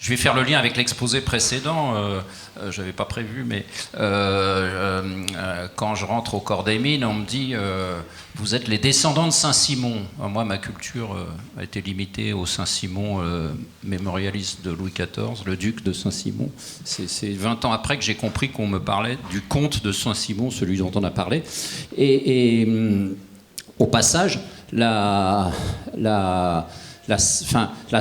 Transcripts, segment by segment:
Je vais faire le lien avec l'exposé précédent, je n'avais pas prévu, mais quand je rentre au corps des mines, on me dit vous êtes les descendants de Saint-Simon. Alors moi, ma culture a été limitée au Saint-Simon mémorialiste de Louis XIV, le duc de Saint-Simon. C'est 20 ans après que j'ai compris qu'on me parlait du comte de Saint-Simon, celui dont on a parlé. Et au passage, la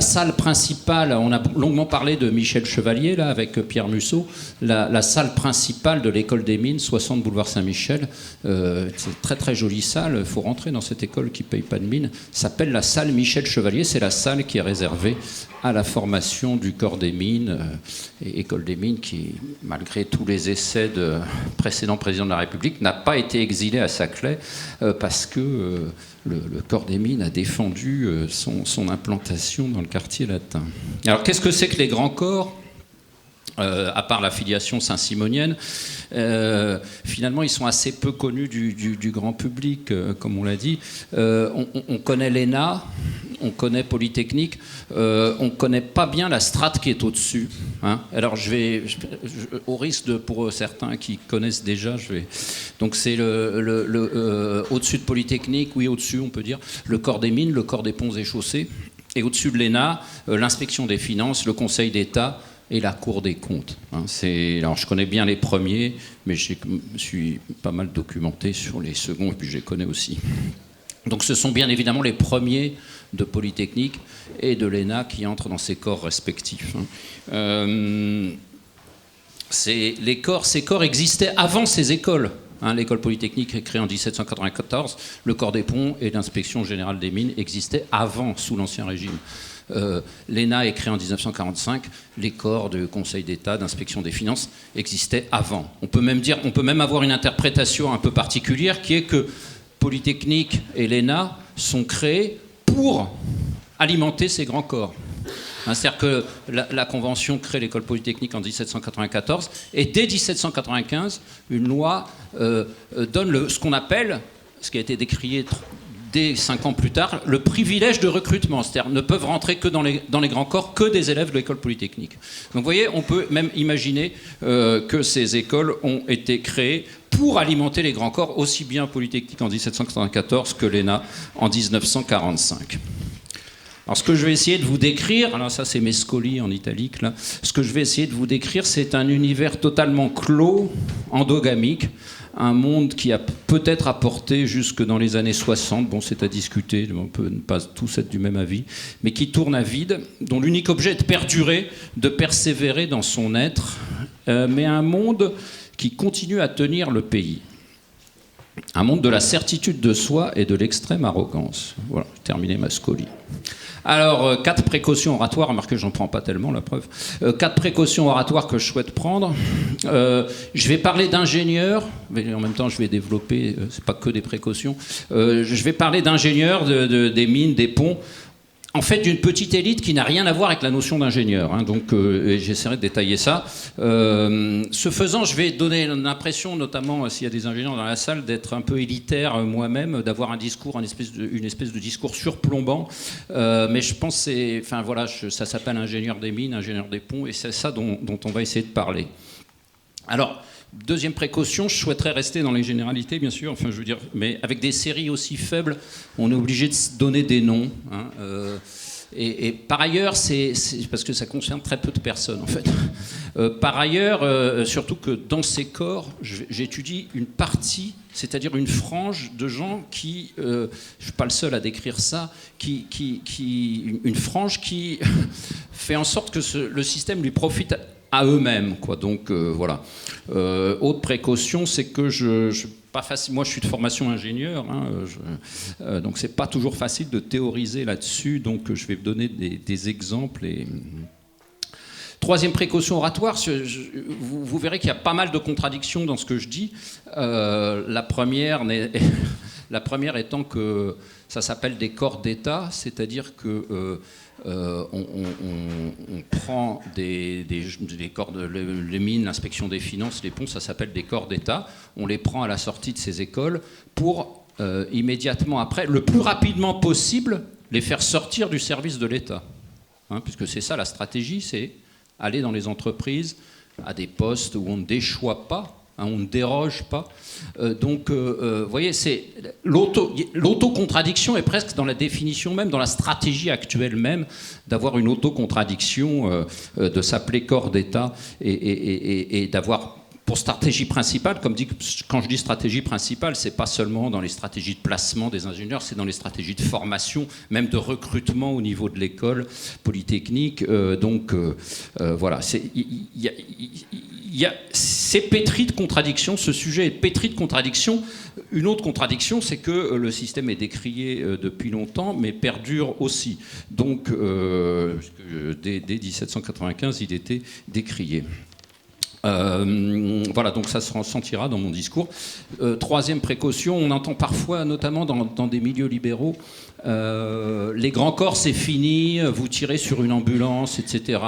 salle principale, on a longuement parlé de Michel Chevalier, là, avec Pierre Musso, la salle principale de l'école des mines, 60 boulevard Saint-Michel, c'est une très très jolie salle, il faut rentrer dans cette école qui ne paye pas de mine, s'appelle la salle Michel Chevalier, c'est la salle qui est réservée à la formation du corps des mines, et école des mines qui, malgré tous les essais de précédents présidents de la République, n'a pas été exilé à Saclay, parce que le corps des mines a défendu son implantation dans le quartier latin. Alors qu'est-ce que c'est que les grands corps ? À part la filiation saint-simonienne, finalement ils sont assez peu connus du grand public, comme on l'a dit. On connaît l'ENA, on connaît Polytechnique, on ne connaît pas bien la strate qui est au-dessus. Hein. Alors au risque pour certains qui connaissent déjà, donc c'est au-dessus de Polytechnique, oui au-dessus on peut dire, le corps des mines, le corps des ponts et chaussées, et au-dessus de l'ENA, l'inspection des finances, le Conseil d'État, et la Cour des comptes. Alors je connais bien les premiers, mais je me suis pas mal documenté sur les seconds, et puis je les connais aussi. Donc ce sont bien évidemment les premiers de Polytechnique et de l'ENA qui entrent dans ces corps respectifs. Ces corps existaient avant ces écoles. L'école polytechnique est créée en 1794, le corps des ponts et l'inspection générale des mines existaient avant, sous l'Ancien Régime. L'ENA est créée en 1945, les corps de Conseil d'État, d'inspection des finances existaient avant. On peut même avoir une interprétation un peu particulière qui est que Polytechnique et l'ENA sont créés pour alimenter ces grands corps. C'est-à-dire que la Convention crée l'école polytechnique en 1794 et dès 1795, une loi donne ce qu'on appelle, ce qui a été décrié dès 5 ans plus tard, le privilège de recrutement. C'est-à-dire ne peuvent rentrer que dans les grands corps que des élèves de l'école polytechnique. Donc vous voyez, on peut même imaginer que ces écoles ont été créées pour alimenter les grands corps, aussi bien Polytechnique en 1794 que l'ENA en 1945. Alors ce que je vais essayer de vous décrire, alors ça c'est Mescoli en italique là, ce que je vais essayer de vous décrire c'est un univers totalement clos, endogamique, un monde qui a peut-être apporté jusque dans les années 60, bon c'est à discuter, on peut ne pas tous être du même avis, mais qui tourne à vide, dont l'unique objet est de perdurer, de persévérer dans son être, mais un monde qui continue à tenir le pays. Un monde de la certitude de soi et de l'extrême arrogance. Voilà, j'ai terminé Mascoli. Alors, 4 précautions oratoires, remarquez, j'en prends pas tellement, la preuve. 4 précautions oratoires que je souhaite prendre. Je vais parler d'ingénieurs, mais en même temps, je vais développer, c'est pas que des précautions. Je vais parler d'ingénieurs, des mines, des ponts. En fait, d'une petite élite qui n'a rien à voir avec la notion d'ingénieur. Donc, j'essaierai de détailler ça. Ce faisant, je vais donner l'impression, notamment s'il y a des ingénieurs dans la salle, d'être un peu élitaire moi-même, d'avoir un discours, une espèce de discours surplombant. Mais je pense que ça s'appelle ingénieur des mines, ingénieur des ponts, et c'est ça dont on va essayer de parler. Alors, deuxième précaution, je souhaiterais rester dans les généralités, bien sûr, mais avec des séries aussi faibles, on est obligé de donner des noms. Et par ailleurs, c'est parce que ça concerne très peu de personnes, en fait. Par ailleurs, surtout que dans ces corps, j'étudie une partie, c'est-à-dire une frange de gens qui, je ne suis pas le seul à décrire ça, une frange qui fait en sorte que le système lui profite à eux-mêmes, quoi. Donc voilà. Autre précaution, c'est que pas facile. Moi, je suis de formation ingénieur, donc c'est pas toujours facile de théoriser là-dessus. Donc je vais vous donner des exemples. Troisième précaution oratoire, vous verrez qu'il y a pas mal de contradictions dans ce que je dis. La première étant que ça s'appelle des corps d'État, c'est-à-dire que on prend des corps les mines, l'inspection des finances, les ponts, ça s'appelle des corps d'État. On les prend à la sortie de ces écoles pour immédiatement après, le plus rapidement possible, les faire sortir du service de l'État. Puisque c'est ça la stratégie, c'est aller dans les entreprises à des postes où on ne déchoit pas, hein, on ne déroge pas. Vous voyez, l'autocontradiction est presque dans la définition même, dans la stratégie actuelle même, d'avoir une autocontradiction, de s'appeler corps d'État et d'avoir pour stratégie principale, quand je dis stratégie principale, c'est pas seulement dans les stratégies de placement des ingénieurs, c'est dans les stratégies de formation, même de recrutement au niveau de l'école polytechnique. Voilà, c'est pétri de contradictions, ce sujet est pétri de contradictions. Une autre contradiction, c'est que le système est décrié depuis longtemps, mais perdure aussi. Donc, dès 1795, il était décrié. Voilà, donc ça se ressentira dans mon discours. Troisième précaution, on entend parfois, notamment dans des milieux libéraux, les grands corps c'est fini, vous tirez sur une ambulance, etc.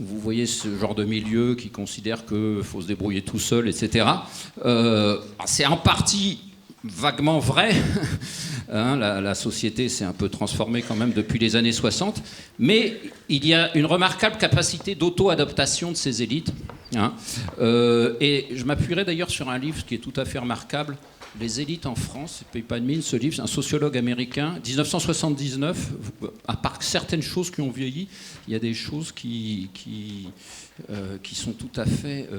Vous voyez ce genre de milieu qui considère qu'il faut se débrouiller tout seul, etc. C'est en partie vaguement vrai. Hein, la société s'est un peu transformée quand même depuis les années 60, mais il y a une remarquable capacité d'auto-adaptation de ces élites. Hein, et je m'appuierai d'ailleurs sur un livre qui est tout à fait remarquable, Les élites en France, ne paye pas de mine, ce livre, c'est un sociologue américain, 1979, à part certaines choses qui ont vieilli, il y a des choses qui sont tout à fait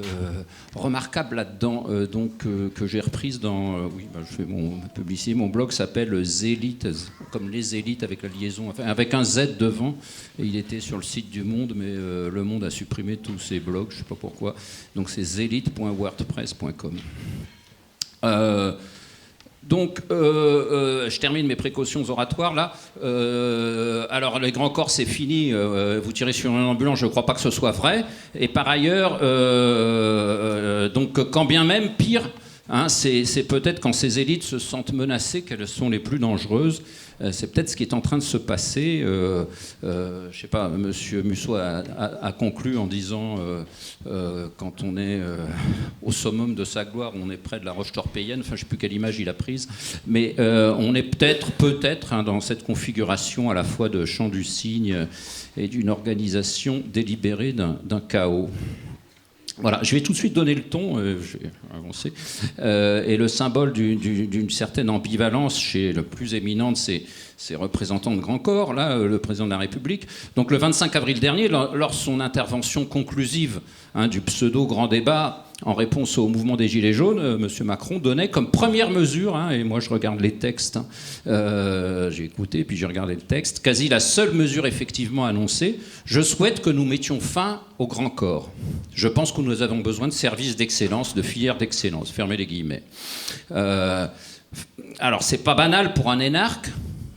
remarquables là-dedans, que j'ai reprises dans... je fais mon publicité, mon blog s'appelle Zélites, comme les élites avec la liaison, enfin, avec un Z devant, et il était sur le site du Monde, mais le Monde a supprimé tous ses blogs, je ne sais pas pourquoi, donc c'est zélite.wordpress.com. Je termine mes précautions oratoires là. Alors les grands corps c'est fini, vous tirez sur une ambulance, je ne crois pas que ce soit vrai. Et par ailleurs, quand bien même pire, hein, c'est peut-être quand ces élites se sentent menacées qu'elles sont les plus dangereuses. C'est peut-être ce qui est en train de se passer. Je sais pas, M. Musso a conclu en disant quand on est au summum de sa gloire, on est près de la roche torpéienne, enfin je ne sais plus quelle image il a prise, mais on est peut-être hein, dans cette configuration à la fois de chant du cygne et d'une organisation délibérée d'un chaos. Voilà, je vais tout de suite donner le ton, je vais avancer. Et le symbole d'une certaine ambivalence chez le plus éminent de ces représentants de grands corps, là, le président de la République. Donc le 25 avril dernier, lors de son intervention conclusive hein, du pseudo-grand débat, en réponse au mouvement des Gilets jaunes, M. Macron donnait comme première mesure, hein, et moi je regarde les textes, hein, j'ai écouté puis j'ai regardé le texte, quasi la seule mesure effectivement annoncée, je souhaite que nous mettions fin au grand corps. Je pense que nous avons besoin de services d'excellence, de filières d'excellence, fermez les guillemets. Alors c'est pas banal pour un énarque,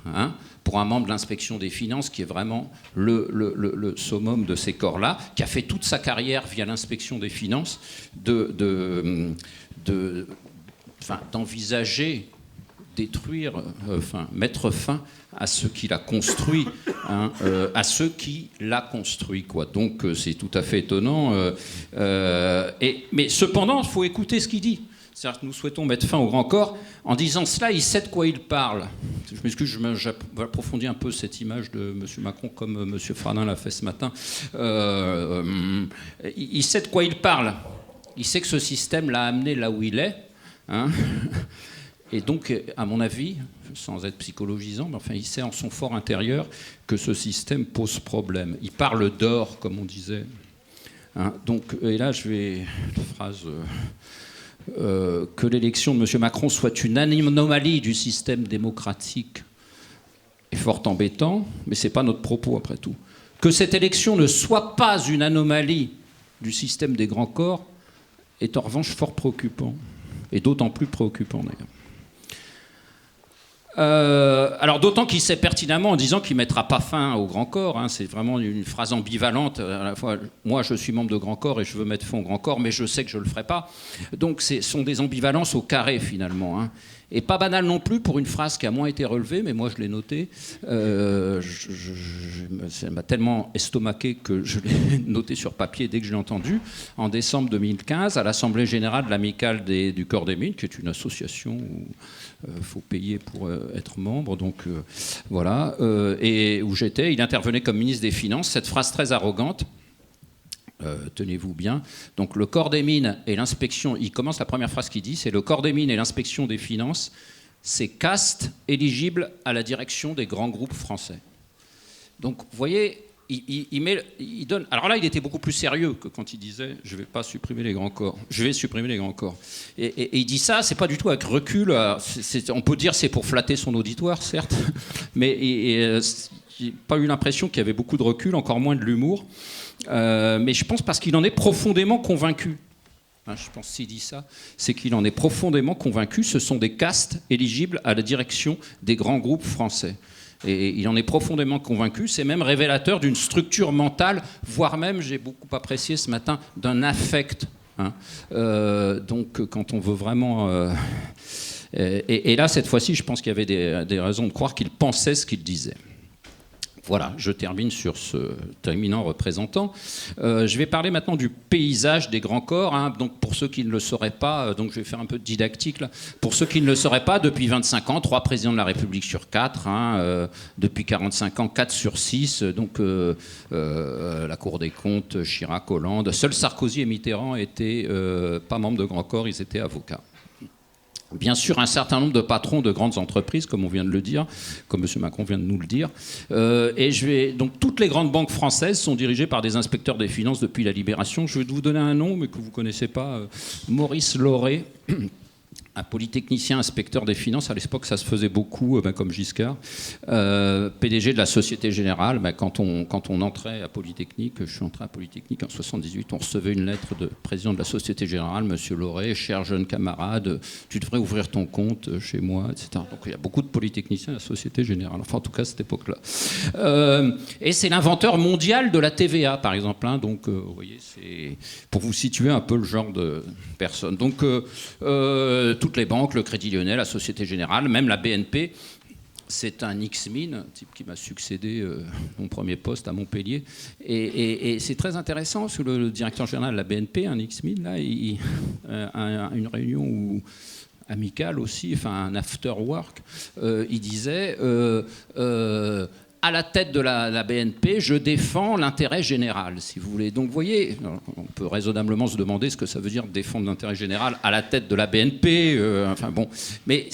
hein, pour un membre de l'inspection des finances qui est vraiment le summum de ces corps-là, qui a fait toute sa carrière via l'inspection des finances, d'envisager détruire, mettre fin à ce qu'il a construit, hein, à ceux qui l'a construit, quoi. Donc c'est tout à fait étonnant. Mais cependant, il faut écouter ce qu'il dit. C'est-à-dire que nous souhaitons mettre fin au grand corps. En disant cela, il sait de quoi il parle. Je m'excuse, j'approfondis un peu cette image de M. Macron comme M. Fradin l'a fait ce matin. Il sait de quoi il parle. Il sait que ce système l'a amené là où il est. Hein. Et donc, à mon avis, sans être psychologisant, mais enfin, il sait en son fort intérieur que ce système pose problème. Il parle d'or, comme on disait. Hein. Donc, et là, je vais... Une phrase... que l'élection de M. Macron soit une anomalie du système démocratique est fort embêtant, mais ce n'est pas notre propos après tout. Que cette élection ne soit pas une anomalie du système des grands corps est en revanche fort préoccupant, et d'autant plus préoccupant d'ailleurs. Alors d'autant qu'il sait pertinemment en disant qu'il ne mettra pas fin au grand corps, hein, c'est vraiment une phrase ambivalente, à la fois moi je suis membre de grand corps et je veux mettre fin au grand corps, mais je sais que je ne le ferai pas, donc ce sont des ambivalences au carré finalement, hein. Et pas banal non plus pour une phrase qui a moins été relevée, mais moi je l'ai notée, ça m'a tellement estomaqué que je l'ai notée sur papier dès que je l'ai entendue, en décembre 2015 à l'Assemblée Générale de l'Amicale du Corps des Mines, qui est une association où il faut payer pour être membre, donc voilà, et où j'étais, il intervenait comme ministre des Finances, cette phrase très arrogante, Tenez-vous bien. Donc le corps des mines et l'inspection, il commence la première phrase qu'il dit, c'est le corps des mines et l'inspection des finances, c'est caste éligible à la direction des grands groupes français. Donc vous voyez, il donne. Alors là, il était beaucoup plus sérieux que quand il disait je ne vais pas supprimer les grands corps. Je vais supprimer les grands corps. Et il dit ça, c'est pas du tout avec recul. On peut dire c'est pour flatter son auditoire, certes, mais j'ai pas eu l'impression qu'il y avait beaucoup de recul, encore moins de l'humour. Mais je pense parce qu'il en est profondément convaincu. Je pense s'il dit ça, c'est qu'il en est profondément convaincu. Ce sont des castes éligibles à la direction des grands groupes français. Et il en est profondément convaincu. C'est même révélateur d'une structure mentale, voire même, j'ai beaucoup apprécié ce matin, d'un affect. Donc, quand on veut vraiment... Et là, cette fois-ci, je pense qu'il y avait des raisons de croire qu'il pensait ce qu'il disait. Voilà, je termine sur ce éminent représentant. Je vais parler maintenant du paysage des grands corps. Donc pour ceux qui ne le sauraient pas, donc je vais faire un peu de didactique là. Pour ceux qui ne le sauraient pas, depuis 25 ans, 3 présidents de la République sur 4. Depuis 45 ans, 4 sur 6. Donc la Cour des comptes, Chirac, Hollande. Seuls Sarkozy et Mitterrand étaient pas membres de grands corps, ils étaient avocats. Bien sûr, un certain nombre de patrons de grandes entreprises, comme on vient de le dire, comme M. Macron vient de nous le dire. Donc, toutes les grandes banques françaises sont dirigées par des inspecteurs des finances depuis la Libération. Je vais vous donner un nom, mais que vous ne connaissez pas. Maurice Lauré, un polytechnicien inspecteur des finances. À l'époque, ça se faisait beaucoup, comme Giscard. PDG de la Société Générale. Quand on entrait à Polytechnique, je suis entré à Polytechnique en 78, on recevait une lettre de président de la Société Générale, Monsieur Lauré, cher jeune camarade, tu devrais ouvrir ton compte chez moi, etc. Donc il y a beaucoup de polytechniciens à la Société Générale. Enfin, en tout cas, à cette époque-là. Et c'est l'inventeur mondial de la TVA, par exemple. Donc, vous voyez, c'est pour vous situer un peu le genre de personne. Donc, toutes les banques, le Crédit Lyonnais, la Société Générale, même la BNP, c'est un X-Min, un type qui m'a succédé mon premier poste à Montpellier. Et c'est très intéressant, parce que le directeur général de la BNP, un X-Min, là, une réunion amicale aussi, enfin un after-work, il disait... à la tête de la BNP, je défends l'intérêt général, si vous voulez. Donc, vous voyez, on peut raisonnablement se demander ce que ça veut dire défendre l'intérêt général à la tête de la BNP. Enfin bon, mais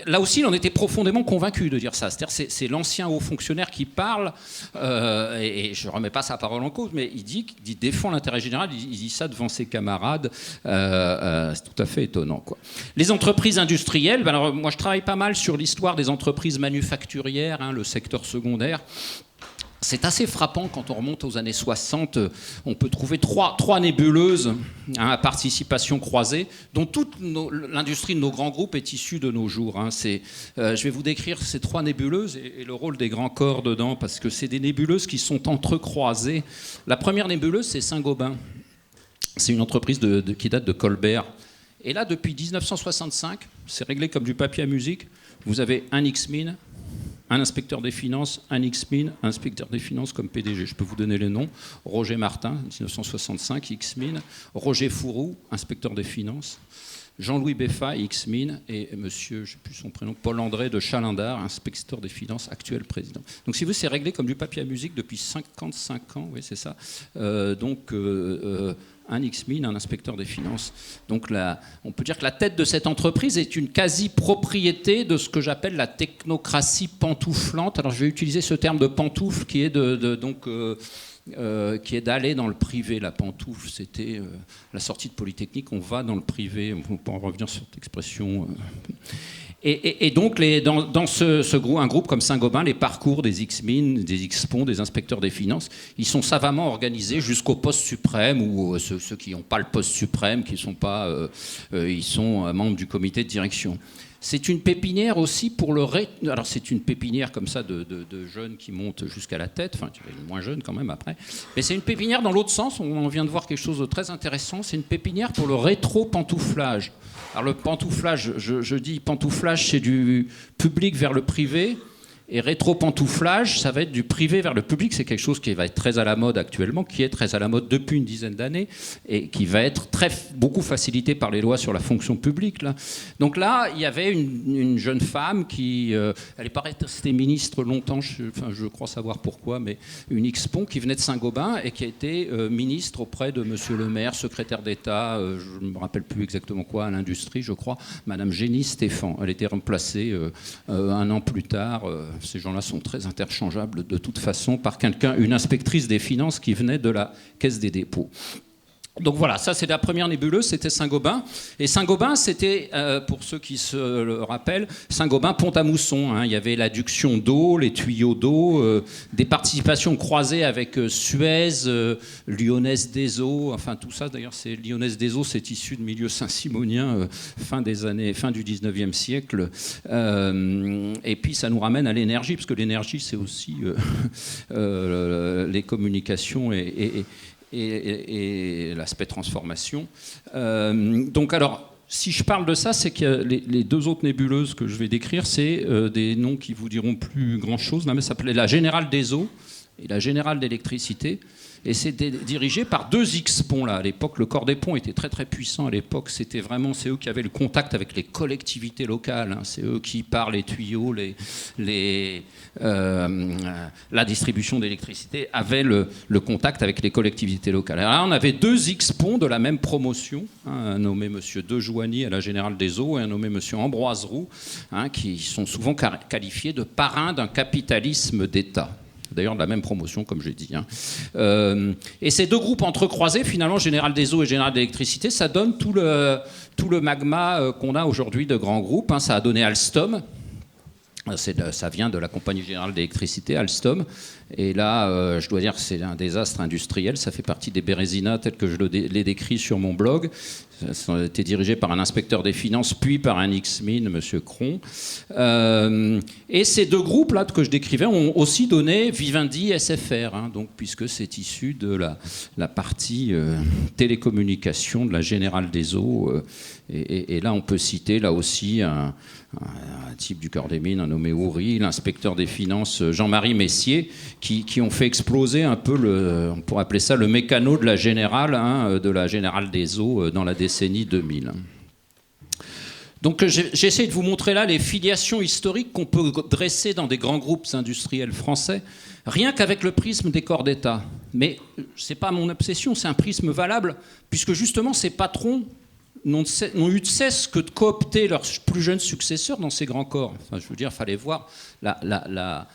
là aussi, il en était profondément convaincu de dire ça. C'est-à-dire, c'est l'ancien haut fonctionnaire qui parle, et je ne remets pas sa parole en cause, mais il dit défend l'intérêt général. Il dit ça devant ses camarades. C'est tout à fait étonnant, quoi. Les entreprises industrielles. Alors, moi, je travaille pas mal sur l'histoire des entreprises manufacturières, le secteur secondaire. C'est assez frappant quand on remonte aux années 60. On peut trouver trois nébuleuses à participation croisée, dont toute l'industrie de nos grands groupes est issue de nos jours. Je vais vous décrire ces 3 nébuleuses et le rôle des grands corps dedans, parce que c'est des nébuleuses qui sont entrecroisées. La première nébuleuse, c'est Saint-Gobain. C'est une entreprise qui date de Colbert. Et là, depuis 1965, c'est réglé comme du papier à musique. Vous avez un X-Min, un inspecteur des finances, un X-Min, un inspecteur des finances comme PDG. Je peux vous donner les noms. Roger Martin, 1965, X-Min. Roger Fourou, inspecteur des finances. Jean-Louis Beffa, X-Min. Et monsieur, je ne sais plus son prénom, Paul-André de Chalindard, inspecteur des finances, actuel président. Donc si vous voulez, c'est réglé comme du papier à musique depuis 55 ans. Oui, c'est ça. Un X-Min, un inspecteur des finances. Donc là, on peut dire que la tête de cette entreprise est une quasi-propriété de ce que j'appelle la technocratie pantouflante. Alors je vais utiliser ce terme de pantoufle qui est qui est d'aller dans le privé. La pantoufle, c'était la sortie de Polytechnique, on va dans le privé. On peut en revenir sur cette expression. Et donc, dans un groupe comme Saint-Gobain, les parcours des X-Min, des X-Pont, des inspecteurs des finances, ils sont savamment organisés jusqu'au poste suprême, ou ceux qui n'ont pas le poste suprême, qui sont pas, ils sont membres du comité de direction. C'est une pépinière aussi pour alors c'est une pépinière comme ça de jeunes qui montent jusqu'à la tête, enfin il y a une moins jeune quand même après, mais c'est une pépinière dans l'autre sens, on vient de voir quelque chose de très intéressant, c'est une pépinière pour le rétro-pantouflage. Alors le pantouflage, je dis pantouflage, c'est du public vers le privé, Et rétro-pantouflage, ça va être du privé vers le public. C'est quelque chose qui va être très à la mode actuellement, qui est très à la mode depuis une dizaine d'années, et qui va être beaucoup facilité par les lois sur la fonction publique. Là. Donc là, il y avait une jeune femme qui... elle est pas restée ministre longtemps, je crois savoir pourquoi, mais une X-Pont qui venait de Saint-Gobain et qui a été ministre auprès de Monsieur le maire, secrétaire d'État, je ne me rappelle plus exactement quoi, à l'industrie, je crois, Madame Génie Stéphan. Elle était remplacée un an plus tard. Ces gens-là sont très interchangeables de toute façon par quelqu'un, une inspectrice des finances qui venait de la Caisse des dépôts. Donc voilà, ça c'est la première nébuleuse, c'était Saint-Gobain. Et Saint-Gobain, c'était, pour ceux qui se le rappellent, Saint-Gobain, Pont-à-Mousson. Hein. Il y avait l'adduction d'eau, les tuyaux d'eau, des participations croisées avec Suez, Lyonnaise des Eaux, enfin tout ça. D'ailleurs, c'est Lyonnaise des Eaux, c'est issu de milieu saint-simonien, fin du 19e siècle. Et puis ça nous ramène à l'énergie, parce que l'énergie, c'est aussi les communications et l'aspect transformation. Donc alors, si je parle de ça, c'est que les deux autres nébuleuses que je vais décrire, c'est des noms qui vous diront plus grand-chose. Ça s'appelait la Générale des Eaux et la Générale d'électricité. Et c'est dirigé par deux X-ponts là. À l'époque, le corps des ponts était très très puissant. À l'époque, c'est eux qui avaient le contact avec les collectivités locales. Hein. C'est eux qui, par les tuyaux, la distribution d'électricité, avaient le contact avec les collectivités locales. Alors là, on avait deux X-ponts de la même promotion, hein, un nommé Monsieur De Joigny à la Générale des Eaux et un nommé Monsieur Ambroise Roux, hein, qui sont souvent qualifiés de parrains d'un capitalisme d'État. D'ailleurs de la même promotion, comme j'ai dit. Hein. Et ces deux groupes entrecroisés, finalement, Général des Eaux et Général d'électricité, ça donne tout le magma qu'on a aujourd'hui de grands groupes. Hein. Ça a donné Alstom. Ça vient de la Compagnie Générale d'électricité, Alstom. Et là, je dois dire que c'est un désastre industriel. Ça fait partie des Bérézinas tels que je les décris sur mon blog. Ça a été dirigé par un inspecteur des finances, puis par un X-Min, M. Cron. Et ces deux groupes-là que je décrivais ont aussi donné Vivendi SFR, hein, donc, puisque c'est issu de la partie télécommunication de la Générale des Eaux. Et là, on peut citer là aussi un type du corps des mines, un nommé Houry, l'inspecteur des finances Jean-Marie Messier, qui ont fait exploser un peu, on pourrait appeler ça le mécano de la Générale, hein, de la Générale des Eaux dans la décennie 2000. Donc j'essaie de vous montrer là les filiations historiques qu'on peut dresser dans des grands groupes industriels français, rien qu'avec le prisme des corps d'État. Mais ce n'est pas mon obsession, c'est un prisme valable, puisque justement ces patrons n'ont eu de cesse que de coopter leurs plus jeunes successeurs dans ces grands corps. Enfin, je veux dire, il fallait voir la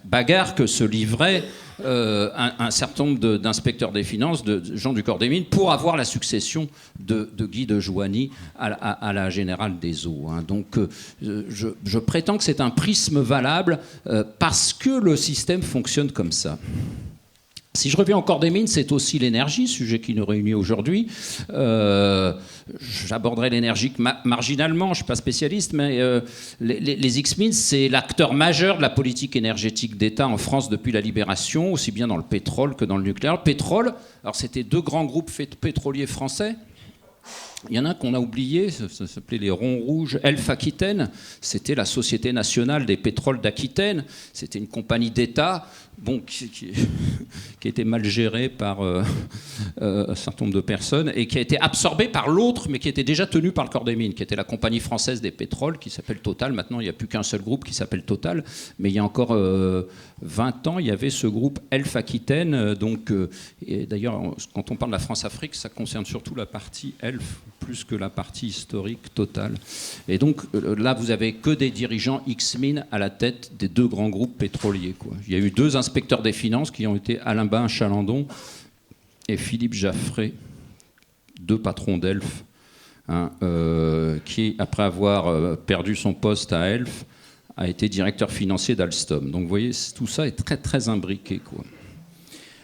bagarre que se livrait un certain nombre d'inspecteurs des finances, de gens du corps des mines, pour avoir la succession de Guy de Joigny à la Générale des Eaux. Hein. Donc, je prétends que c'est un prisme valable parce que le système fonctionne comme ça. Si je reviens au corps des mines, c'est aussi l'énergie, sujet qui nous réunit aujourd'hui. J'aborderai l'énergie marginalement, je ne suis pas spécialiste, mais les X-Mines, c'est l'acteur majeur de la politique énergétique d'État en France depuis la Libération, aussi bien dans le pétrole que dans le nucléaire. Le pétrole, alors c'était deux grands groupes pétroliers français. Il y en a un qu'on a oublié, ça s'appelait les Ronds Rouges. Elf Aquitaine, c'était la Société nationale des pétroles d'Aquitaine. C'était une compagnie d'État qui était mal gérée par un certain nombre de personnes et qui a été absorbée par l'autre, mais qui était déjà tenue par le corps des mines, qui était la Compagnie française des pétroles, qui s'appelle Total. Maintenant, il n'y a plus qu'un seul groupe qui s'appelle Total. Mais il y a encore 20 ans, il y avait ce groupe Elf Aquitaine. Et d'ailleurs, quand on parle de la France-Afrique, ça concerne surtout la partie Elf, plus que la partie historique Total. Et donc là, vous avez que des dirigeants X-Mines à la tête des deux grands groupes pétroliers, quoi. Il y a eu deux inspecteurs des finances qui ont été Alain Bain Chalandon et Philippe Jaffré, deux patrons d'Elf, hein, qui, après avoir perdu son poste à Elf, a été directeur financier d'Alstom. Donc vous voyez, tout ça est très très imbriqué, quoi.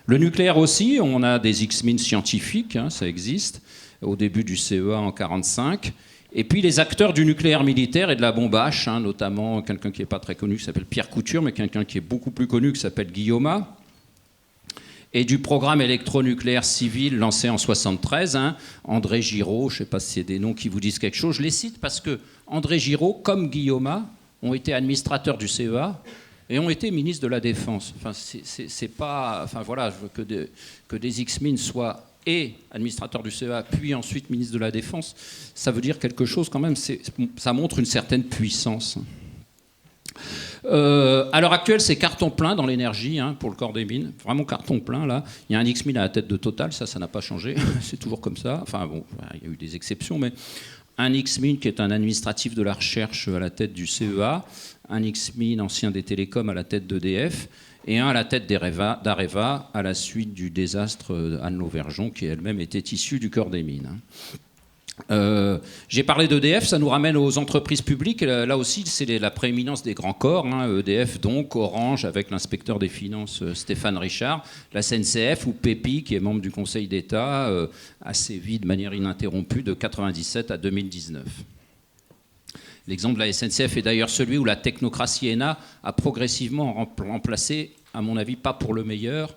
Le nucléaire aussi, on a des X-Mines scientifiques, hein, ça existe, au début du CEA en 1945. Et puis les acteurs du nucléaire militaire et de la bombe H, hein, notamment quelqu'un qui n'est pas très connu, qui s'appelle Pierre Couture, mais quelqu'un qui est beaucoup plus connu, qui s'appelle Guillaume. Et du programme électronucléaire civil lancé en 1973, hein, André Giraud, je ne sais pas si c'est des noms qui vous disent quelque chose, je les cite parce que André Giraud, comme Guillaume, ont été administrateurs du CEA, et ont été ministres de la Défense. Enfin, c'est pas... Enfin, voilà, je veux que des X-Min soient et administrateur du CEA, puis ensuite ministre de la Défense, ça veut dire quelque chose quand même, ça montre une certaine puissance. À l'heure actuelle, c'est carton plein dans l'énergie pour le corps des mines, vraiment carton plein là. Il y a un X-Min à la tête de Total, ça n'a pas changé, c'est toujours comme ça. Enfin bon, il y a eu des exceptions, mais un X-Min qui est un administratif de la recherche à la tête du CEA, un X-Min ancien des télécoms à la tête d'EDF, et un à la tête d'Areva à la suite du désastre Anne Lauvergeon, qui elle-même était issue du corps des mines. J'ai parlé d'EDF, ça nous ramène aux entreprises publiques. Là aussi, c'est la prééminence des grands corps. EDF, donc, Orange, avec l'inspecteur des finances Stéphane Richard, la SNCF ou Pépi, qui est membre du Conseil d'État, a sévi de manière ininterrompue de 1997 à 2019. L'exemple de la SNCF est d'ailleurs celui où la technocratie ENA a progressivement remplacé, à mon avis, pas pour le meilleur,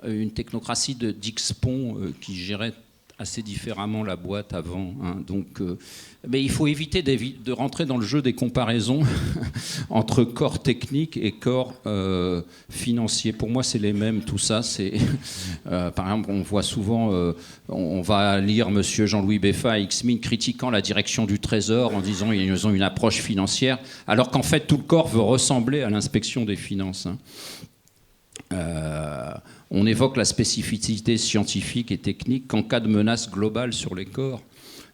une technocratie de Dixpon qui gérait assez différemment la boîte avant. Donc, mais il faut éviter de rentrer dans le jeu des comparaisons entre corps techniques et corps financiers. Pour moi, c'est les mêmes, tout ça. Par exemple, on voit souvent, on va lire M. Jean-Louis Beffa, X-Min, critiquant la direction du Trésor en disant qu'ils ont une approche financière, alors qu'en fait, tout le corps veut ressembler à l'inspection des finances. On évoque la spécificité scientifique et technique qu'en cas de menace globale sur les corps.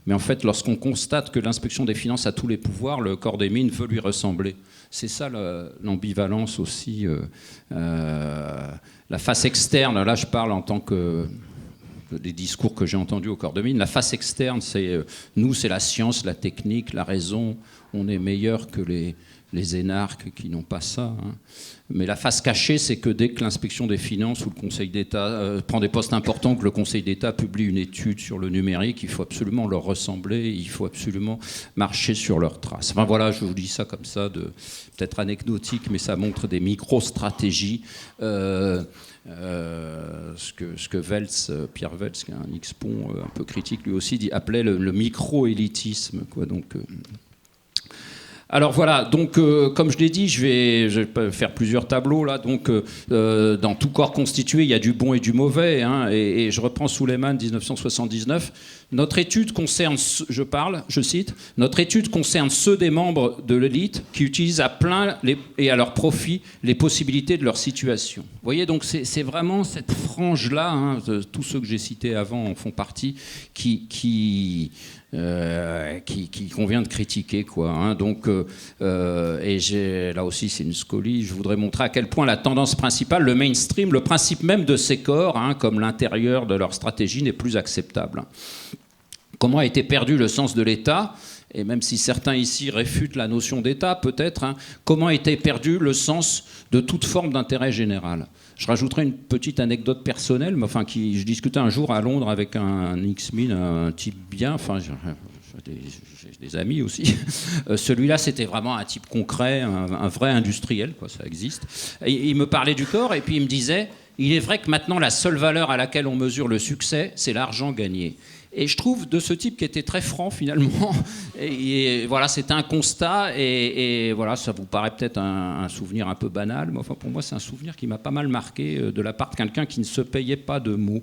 Mais en fait, lorsqu'on constate que l'inspection des finances a tous les pouvoirs, le corps des mines veut lui ressembler. C'est ça l'ambivalence aussi. La face externe, là je parle en tant que des discours que j'ai entendus au corps de mine. La face externe, c'est nous, c'est la science, la technique, la raison. On est meilleur que les énarques qui n'ont pas ça. Mais la face cachée, c'est que dès que l'inspection des finances ou le Conseil d'État prend des postes importants, que le Conseil d'État publie une étude sur le numérique, il faut absolument leur ressembler, il faut absolument marcher sur leurs traces. Enfin voilà, je vous dis ça comme ça, peut-être anecdotique, mais ça montre des micro-stratégies. Ce que Pierre Welz, qui est un X-Pon un peu critique lui aussi, appelait le micro-élitisme. Alors voilà, donc comme je l'ai dit, je vais faire plusieurs tableaux là. Donc dans tout corps constitué, il y a du bon et du mauvais. Et je reprends Suleiman 1979. Notre étude concerne, je cite, notre étude concerne ceux des membres de l'élite qui utilisent à plein et à leur profit les possibilités de leur situation. Vous voyez, donc c'est vraiment cette frange-là, tous ceux que j'ai cités avant en font partie, qui convient de critiquer, quoi. Donc, et là aussi, c'est une scolie. Je voudrais montrer à quel point la tendance principale, le mainstream, le principe même de ces corps, comme l'intérieur de leur stratégie, n'est plus acceptable. Comment a été perdu le sens de l'État ? Et même si certains ici réfutent la notion d'État, peut-être, comment a été perdu le sens de toute forme d'intérêt général ? Je rajouterai une petite anecdote personnelle, mais je discutais un jour à Londres avec un X-Min, un type bien, j'ai des amis aussi. Celui-là, c'était vraiment un type concret, un vrai industriel, quoi, ça existe. Et il me parlait du corps et puis il me disait, il est vrai que maintenant la seule valeur à laquelle on mesure le succès, c'est l'argent gagné. Et je trouve de ce type qui était très franc finalement, et voilà, c'était un constat, et voilà, ça vous paraît peut-être un souvenir un peu banal, mais enfin pour moi c'est un souvenir qui m'a pas mal marqué de la part de quelqu'un qui ne se payait pas de mots.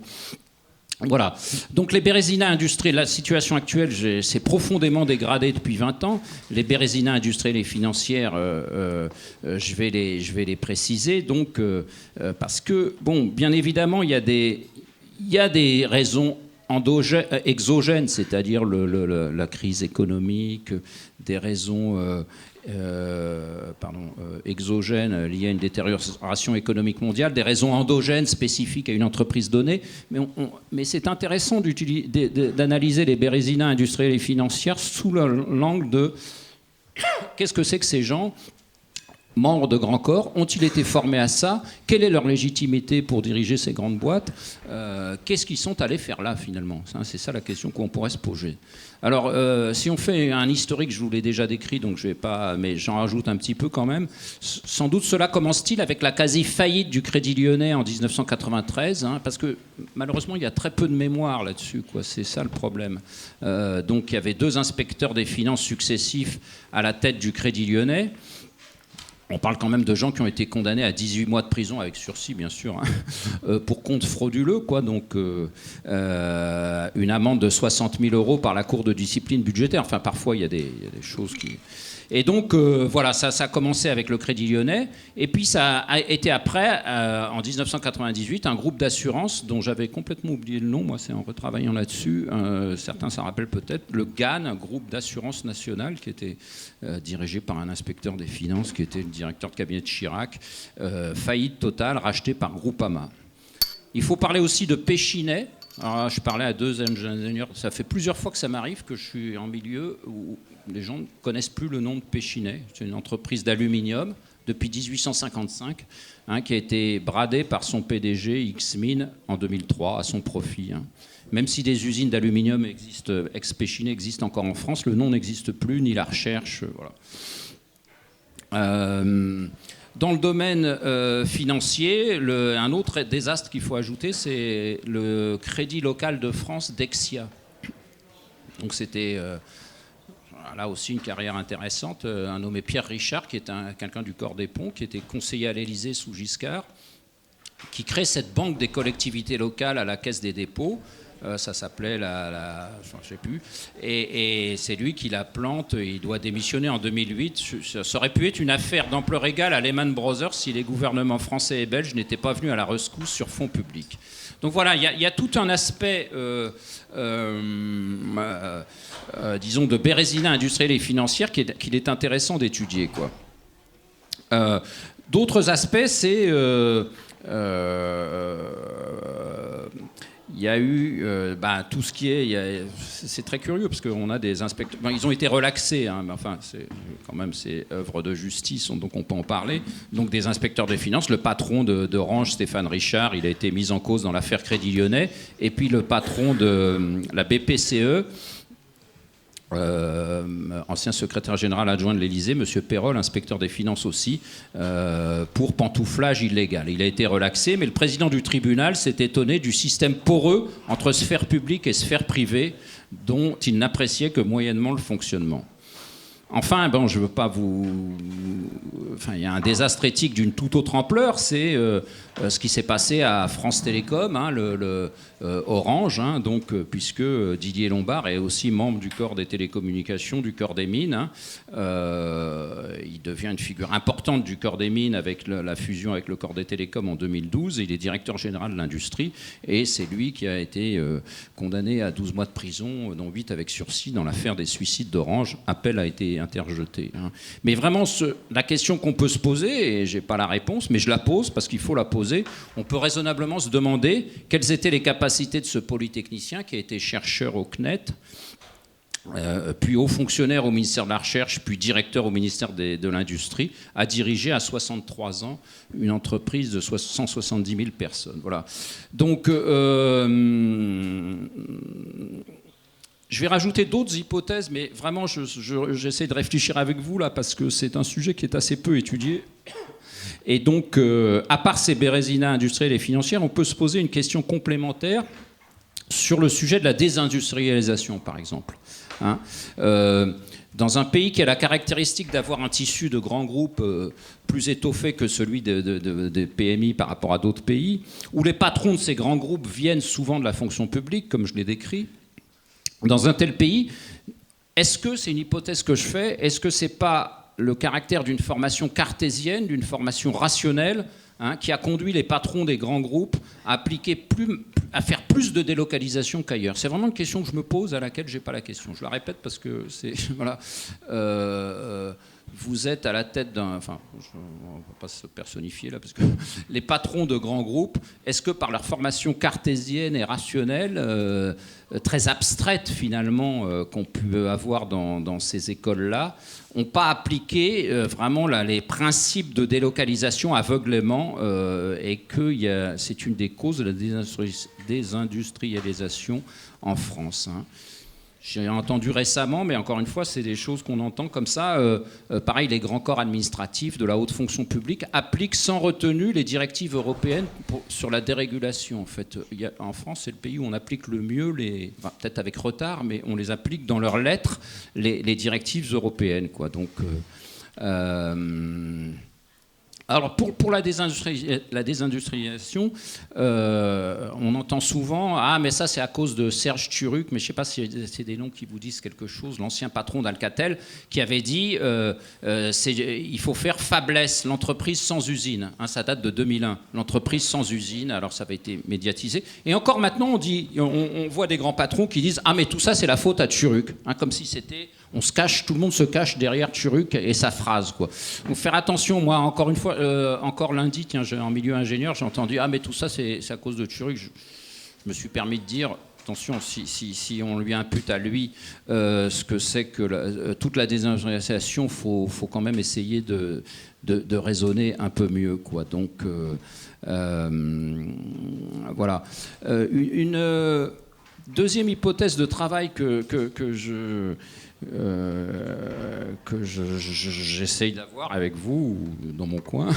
Voilà, donc les Bérézina industriels, la situation actuelle s'est profondément dégradée depuis 20 ans. Les Bérézina industrielles et financières, je vais les préciser, donc, parce que, bon, bien évidemment, il y a des raisons exogènes, c'est-à-dire la crise économique, des raisons exogènes liées à une détérioration économique mondiale, des raisons endogènes spécifiques à une entreprise donnée. Mais c'est intéressant d'analyser les Bérézina industrielles et financières sous l'angle de qu'est-ce que c'est que ces gens membres de grands corps, ont-ils été formés à ça ? Quelle est leur légitimité pour diriger ces grandes boîtes ? Qu'est-ce qu'ils sont allés faire là, finalement ? C'est ça la question qu'on pourrait se poser. Alors, si on fait un historique, je vous l'ai déjà décrit, donc je vais pas, mais j'en rajoute un petit peu quand même. Sans doute cela commence-t-il avec la quasi-faillite du Crédit Lyonnais en 1993, parce que malheureusement, il y a très peu de mémoire là-dessus, quoi. C'est ça le problème. Donc, il y avait 2 inspecteurs des finances successifs à la tête du Crédit Lyonnais. On parle quand même de gens qui ont été condamnés à 18 mois de prison avec sursis, bien sûr, hein, pour compte frauduleux, quoi. Donc, une amende de 60 000 € par la Cour de discipline budgétaire. Enfin, parfois, il y a des choses qui... Et donc, voilà, ça a commencé avec le Crédit Lyonnais. Et puis, ça a été après, en 1998, un groupe d'assurance dont j'avais complètement oublié le nom. Moi, c'est en retravaillant là-dessus. Certains s'en rappellent peut-être. Le GAN, un groupe d'assurance nationale qui était dirigé par un inspecteur des finances qui était le directeur de cabinet de Chirac. Faillite totale, racheté par Groupama. Il faut parler aussi de Péchinet. Alors là, je parlais à deux ingénieurs. Ça fait plusieurs fois que ça m'arrive que je suis en milieu où les gens ne connaissent plus le nom de Péchinet. C'est une entreprise d'aluminium depuis 1855, hein, qui a été bradée par son PDG X-Mine en 2003 à son profit. Hein. Même si des usines d'aluminium ex-Péchinet existent encore en France, le nom n'existe plus, ni la recherche. Voilà. Dans le domaine financier, un autre désastre qu'il faut ajouter, c'est le Crédit local de France Dexia. Donc c'était là aussi une carrière intéressante. Un nommé Pierre Richard, qui est quelqu'un du corps des ponts, qui était conseiller à l'Élysée sous Giscard, qui crée cette banque des collectivités locales à la Caisse des dépôts. Ça s'appelait je ne sais plus. Et c'est lui qui la plante. Il doit démissionner en 2008. Ça aurait pu être une affaire d'ampleur égale à Lehman Brothers si les gouvernements français et belges n'étaient pas venus à la rescousse sur fonds publics. Donc voilà, il y a tout un aspect, disons, de bérézina industrielle et financière qu'il est intéressant d'étudier, quoi. D'autres aspects, c'est... il y a eu tout ce qui est... c'est très curieux parce qu'on a des inspecteurs... ils ont été relaxés, hein, mais enfin, c'est œuvre de justice, donc on peut en parler. Donc des inspecteurs des finances, le patron d'Orange, Stéphane Richard, il a été mis en cause dans l'affaire Crédit Lyonnais. Et puis le patron de la BPCE, ancien secrétaire général adjoint de l'Élysée, M. Perrol, inspecteur des finances aussi, pour pantouflage illégal. Il a été relaxé, mais le président du tribunal s'est étonné du système poreux entre sphère publique et sphère privée, dont il n'appréciait que moyennement le fonctionnement. Enfin, je ne veux pas vous... Enfin, il y a un désastre éthique d'une toute autre ampleur, c'est ce qui s'est passé à France Télécom, hein, Orange, hein, donc, puisque Didier Lombard est aussi membre du corps des télécommunications, du corps des mines. Hein. Il devient une figure importante du corps des mines avec la fusion avec le corps des télécoms en 2012. Il est directeur général de l'industrie et c'est lui qui a été condamné à 12 mois de prison, dont 8 avec sursis, dans l'affaire des suicides d'Orange. Appel a été interjeté. Hein. Mais vraiment, la question qu'on peut se poser, et je n'ai pas la réponse, mais je la pose parce qu'il faut la poser, on peut raisonnablement se demander quelles étaient les capacités de ce polytechnicien qui a été chercheur au CNET, puis haut fonctionnaire au ministère de la Recherche, puis directeur au ministère de l'Industrie, à diriger à 63 ans une entreprise de 170 000 personnes. Voilà. Donc, je vais rajouter d'autres hypothèses, mais vraiment, j'essaie de réfléchir avec vous là, parce que c'est un sujet qui est assez peu étudié. Et donc, à part ces bérézinas industrielles et financières, on peut se poser une question complémentaire sur le sujet de la désindustrialisation, par exemple. Hein, dans un pays qui a la caractéristique d'avoir un tissu de grands groupes plus étoffé que celui des PMI par rapport à d'autres pays, où les patrons de ces grands groupes viennent souvent de la fonction publique, comme je l'ai décrit, dans un tel pays, est-ce que, c'est une hypothèse que je fais, est-ce que c'est pas le caractère d'une formation cartésienne, d'une formation rationnelle, hein, qui a conduit les patrons des grands groupes à à faire plus de délocalisation qu'ailleurs? C'est vraiment une question que je me pose, à laquelle je n'ai pas la question. Je la répète parce que c'est... Voilà. Vous êtes à la tête d'un... Enfin, on ne va pas se personnifier là, parce que les patrons de grands groupes, est-ce que par leur formation cartésienne et rationnelle, très abstraite finalement, qu'on peut avoir dans ces écoles-là, n'ont pas appliqué vraiment les principes de délocalisation aveuglément, et que c'est une des causes de la désindustrialisation en France. Hein. J'ai entendu récemment, mais encore une fois, c'est des choses qu'on entend comme ça. Pareil, les grands corps administratifs de la haute fonction publique appliquent sans retenue les directives européennes sur la dérégulation. En fait, en France, c'est le pays où on applique le mieux, peut-être avec retard, mais on les applique dans leurs lettres, les directives européennes, quoi. Donc, Alors pour la désindustrialisation, on entend souvent « Ah, mais ça c'est à cause de Serge Turuc », mais je ne sais pas si c'est des noms qui vous disent quelque chose, l'ancien patron d'Alcatel, qui avait dit il faut faire Fabless, l'entreprise sans usine. Hein, ça date de 2001, l'entreprise sans usine, alors ça avait été médiatisé. Et encore maintenant, on voit des grands patrons qui disent « Ah, mais tout ça c'est la faute à Turuc hein, », comme si c'était... tout le monde se cache derrière Turuc et sa phrase, quoi. Donc faire attention, moi, encore une fois, encore lundi, tiens, en milieu ingénieur, j'ai entendu « Ah, mais tout ça, c'est à cause de Turuc ». Je me suis permis de dire, attention, si on lui impute à lui ce que c'est que toute la désindustrialisation, faut quand même essayer de raisonner un peu mieux, quoi. Donc, voilà. Une deuxième hypothèse de travail que j'essaye d'avoir avec vous ou dans mon coin.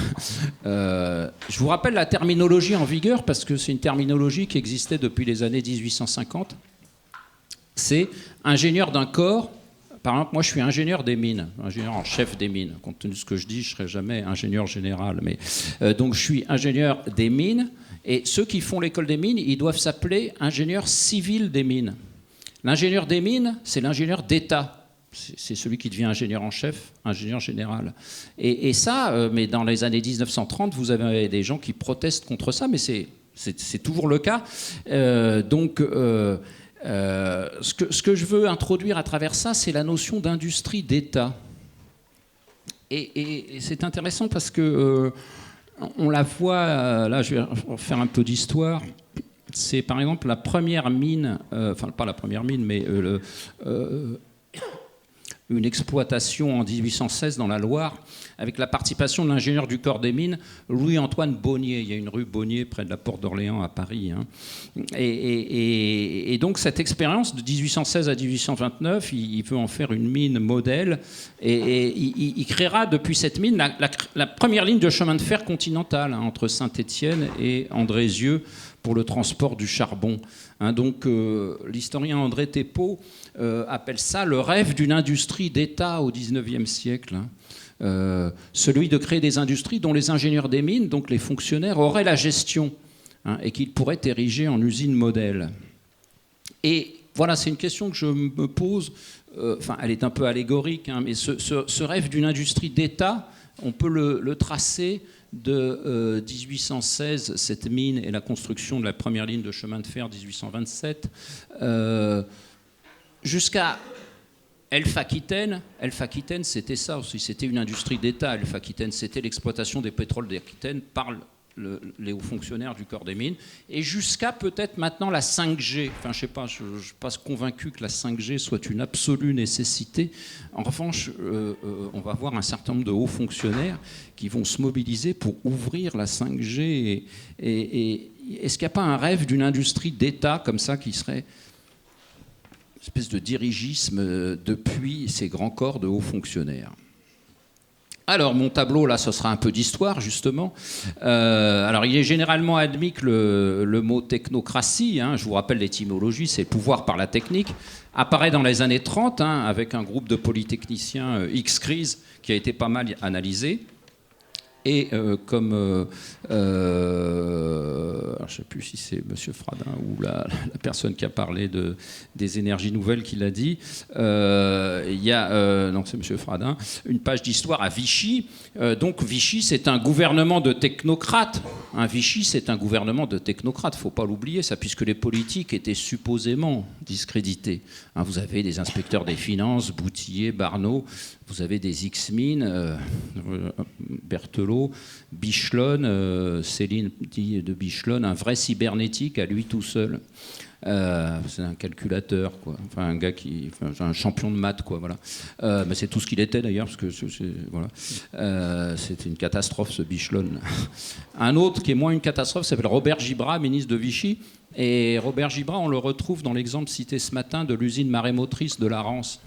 Je vous rappelle la terminologie en vigueur parce que c'est une terminologie qui existait depuis les années 1850. C'est ingénieur d'un corps. Par exemple, moi je suis ingénieur des mines, ingénieur en chef des mines. Compte tenu de ce que je dis, je ne serai jamais ingénieur général. Mais, donc je suis ingénieur des mines et ceux qui font l'école des mines, ils doivent s'appeler ingénieur civil des mines. L'ingénieur des mines, c'est l'ingénieur d'État. C'est celui qui devient ingénieur en chef, ingénieur général. Et ça, mais dans les années 1930, vous avez des gens qui protestent contre ça, mais c'est toujours le cas. Donc, ce que je veux introduire à travers ça, c'est la notion d'industrie d'État. Et c'est intéressant parce que on la voit, là je vais faire un peu d'histoire. C'est par exemple la première mine, enfin pas la première mine, mais une exploitation en 1816 dans la Loire, avec la participation de l'ingénieur du corps des mines, Louis-Antoine Bonnier. Il y a une rue Bonnier près de la Porte d'Orléans à Paris. Hein. Et donc cette expérience de 1816 à 1829, il veut en faire une mine modèle, et il créera depuis cette mine la première ligne de chemin de fer continental hein, entre Saint-Étienne et Andrézieux, pour le transport du charbon. Hein, donc l'historien André Thépaut appelle ça le rêve d'une industrie d'État au XIXe siècle. Hein. Celui de créer des industries dont les ingénieurs des mines, donc les fonctionnaires, auraient la gestion hein, et qu'ils pourraient ériger en usine modèle. Et voilà, c'est une question que je me pose, enfin elle est un peu allégorique, hein, mais ce rêve d'une industrie d'État, on peut le tracer de 1816, cette mine et la construction de la première ligne de chemin de fer 1827, jusqu'à Elf-Aquitaine. Elf-Aquitaine, c'était ça aussi, c'était une industrie d'État. Elf-Aquitaine, c'était l'exploitation des pétroles d'Aquitaine par les hauts fonctionnaires du corps des mines, et jusqu'à peut-être maintenant la 5G. Enfin, je sais pas, je ne suis pas convaincu que la 5G soit une absolue nécessité. En revanche, on va voir un certain nombre de hauts fonctionnaires qui vont se mobiliser pour ouvrir la 5G. Et est-ce qu'il n'y a pas un rêve d'une industrie d'État comme ça qui serait une espèce de dirigisme depuis ces grands corps de hauts fonctionnaires ? Alors, mon tableau, là, ce sera un peu d'histoire, justement. Alors, il est généralement admis que le mot technocratie, hein, je vous rappelle l'étymologie, c'est pouvoir par la technique, apparaît dans les années 30, hein, avec un groupe de polytechniciens X-Crise qui a été pas mal analysé. Et comme, je ne sais plus si c'est M. Fradin ou la personne qui a parlé des énergies nouvelles qui l'a dit, il y a, non c'est M. Fradin, une page d'histoire à Vichy. Donc Vichy, c'est un gouvernement de technocrates. Un Vichy, c'est un gouvernement de technocrates, il ne faut pas l'oublier ça, puisque les politiques étaient supposément discrédités. Hein, vous avez des inspecteurs des finances, Boutillier, Barneau, vous avez des X-Mines, Berthelot, Bichelon, Céline dit de Bichelon, un vrai cybernétique à lui tout seul. C'est un calculateur, quoi. Enfin, un gars un champion de maths, quoi. Voilà. Mais c'est tout ce qu'il était d'ailleurs, parce que voilà. C'était une catastrophe, ce Bichelon. Un autre qui est moins une catastrophe s'appelle Robert Gibrat, ministre de Vichy. Et Robert Gibrat, on le retrouve dans l'exemple cité ce matin de l'usine marémotrice de la Rance.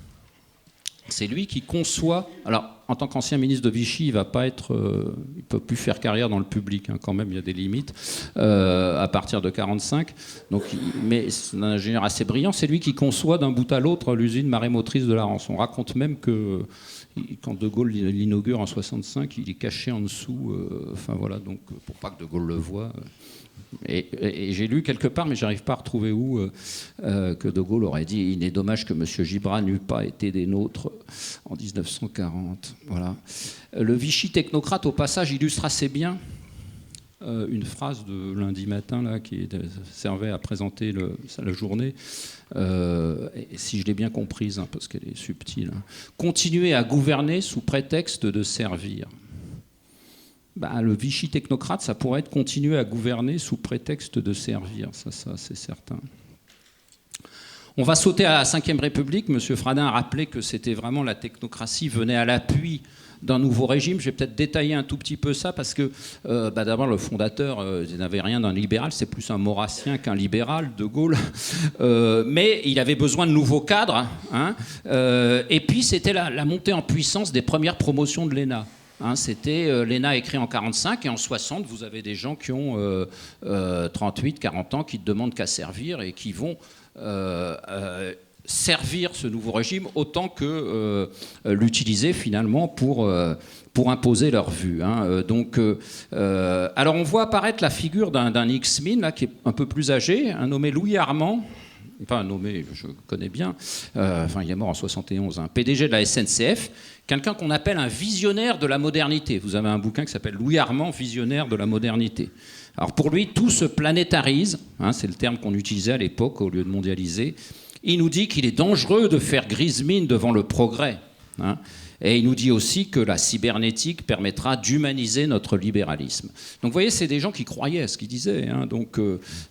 C'est lui qui conçoit. Alors, en tant qu'ancien ministre de Vichy, il va pas être, il peut plus faire carrière dans le public. Hein, quand même, il y a des limites à partir de 45. Donc, mais c'est un ingénieur assez brillant. C'est lui qui conçoit d'un bout à l'autre l'usine marémotrice de la Rance. On raconte même que quand De Gaulle l'inaugure en 65, il est caché en dessous. Enfin voilà, donc pour pas que De Gaulle le voie. Et j'ai lu quelque part, mais j'arrive pas à retrouver où, que De Gaulle aurait dit « Il est dommage que M. Gibran n'eût pas été des nôtres en 1940 ». Voilà. Le Vichy technocrate, au passage, illustre assez bien une phrase de lundi matin là, qui servait à présenter la journée, et si je l'ai bien comprise, hein, parce qu'elle est subtile. Hein. Continuer à gouverner sous prétexte de servir. Le Vichy technocrate, ça pourrait être continuer à gouverner sous prétexte de servir, ça c'est certain. On va sauter à la Ve République. M. Fradin a rappelé que c'était vraiment la technocratie venait à l'appui d'un nouveau régime. Je vais peut-être détailler un tout petit peu ça parce que d'abord le fondateur il n'avait rien d'un libéral, c'est plus un maurassien qu'un libéral, De Gaulle, mais il avait besoin de nouveaux cadres, hein, et puis c'était la montée en puissance des premières promotions de l'ENA. Hein, c'était l'ENA écrit en 45 et en 60, vous avez des gens qui ont 38, 40 ans qui ne demandent qu'à servir et qui vont servir ce nouveau régime autant que l'utiliser finalement pour imposer leur vue. Hein. Alors on voit apparaître la figure d'un X-Min là, qui est un peu plus âgé, un nommé Louis Armand. Enfin, nommé, je connais bien, il est mort en 71, hein, PDG de la SNCF, quelqu'un qu'on appelle un visionnaire de la modernité. Vous avez un bouquin qui s'appelle Louis Armand, visionnaire de la modernité. Alors pour lui, tout se planétarise, hein, c'est le terme qu'on utilisait à l'époque au lieu de mondialiser. Il nous dit qu'il est dangereux de faire grise mine devant le progrès. Hein. Et il nous dit aussi que la cybernétique permettra d'humaniser notre libéralisme. Donc vous voyez, c'est des gens qui croyaient à ce qu'ils disaient. Hein.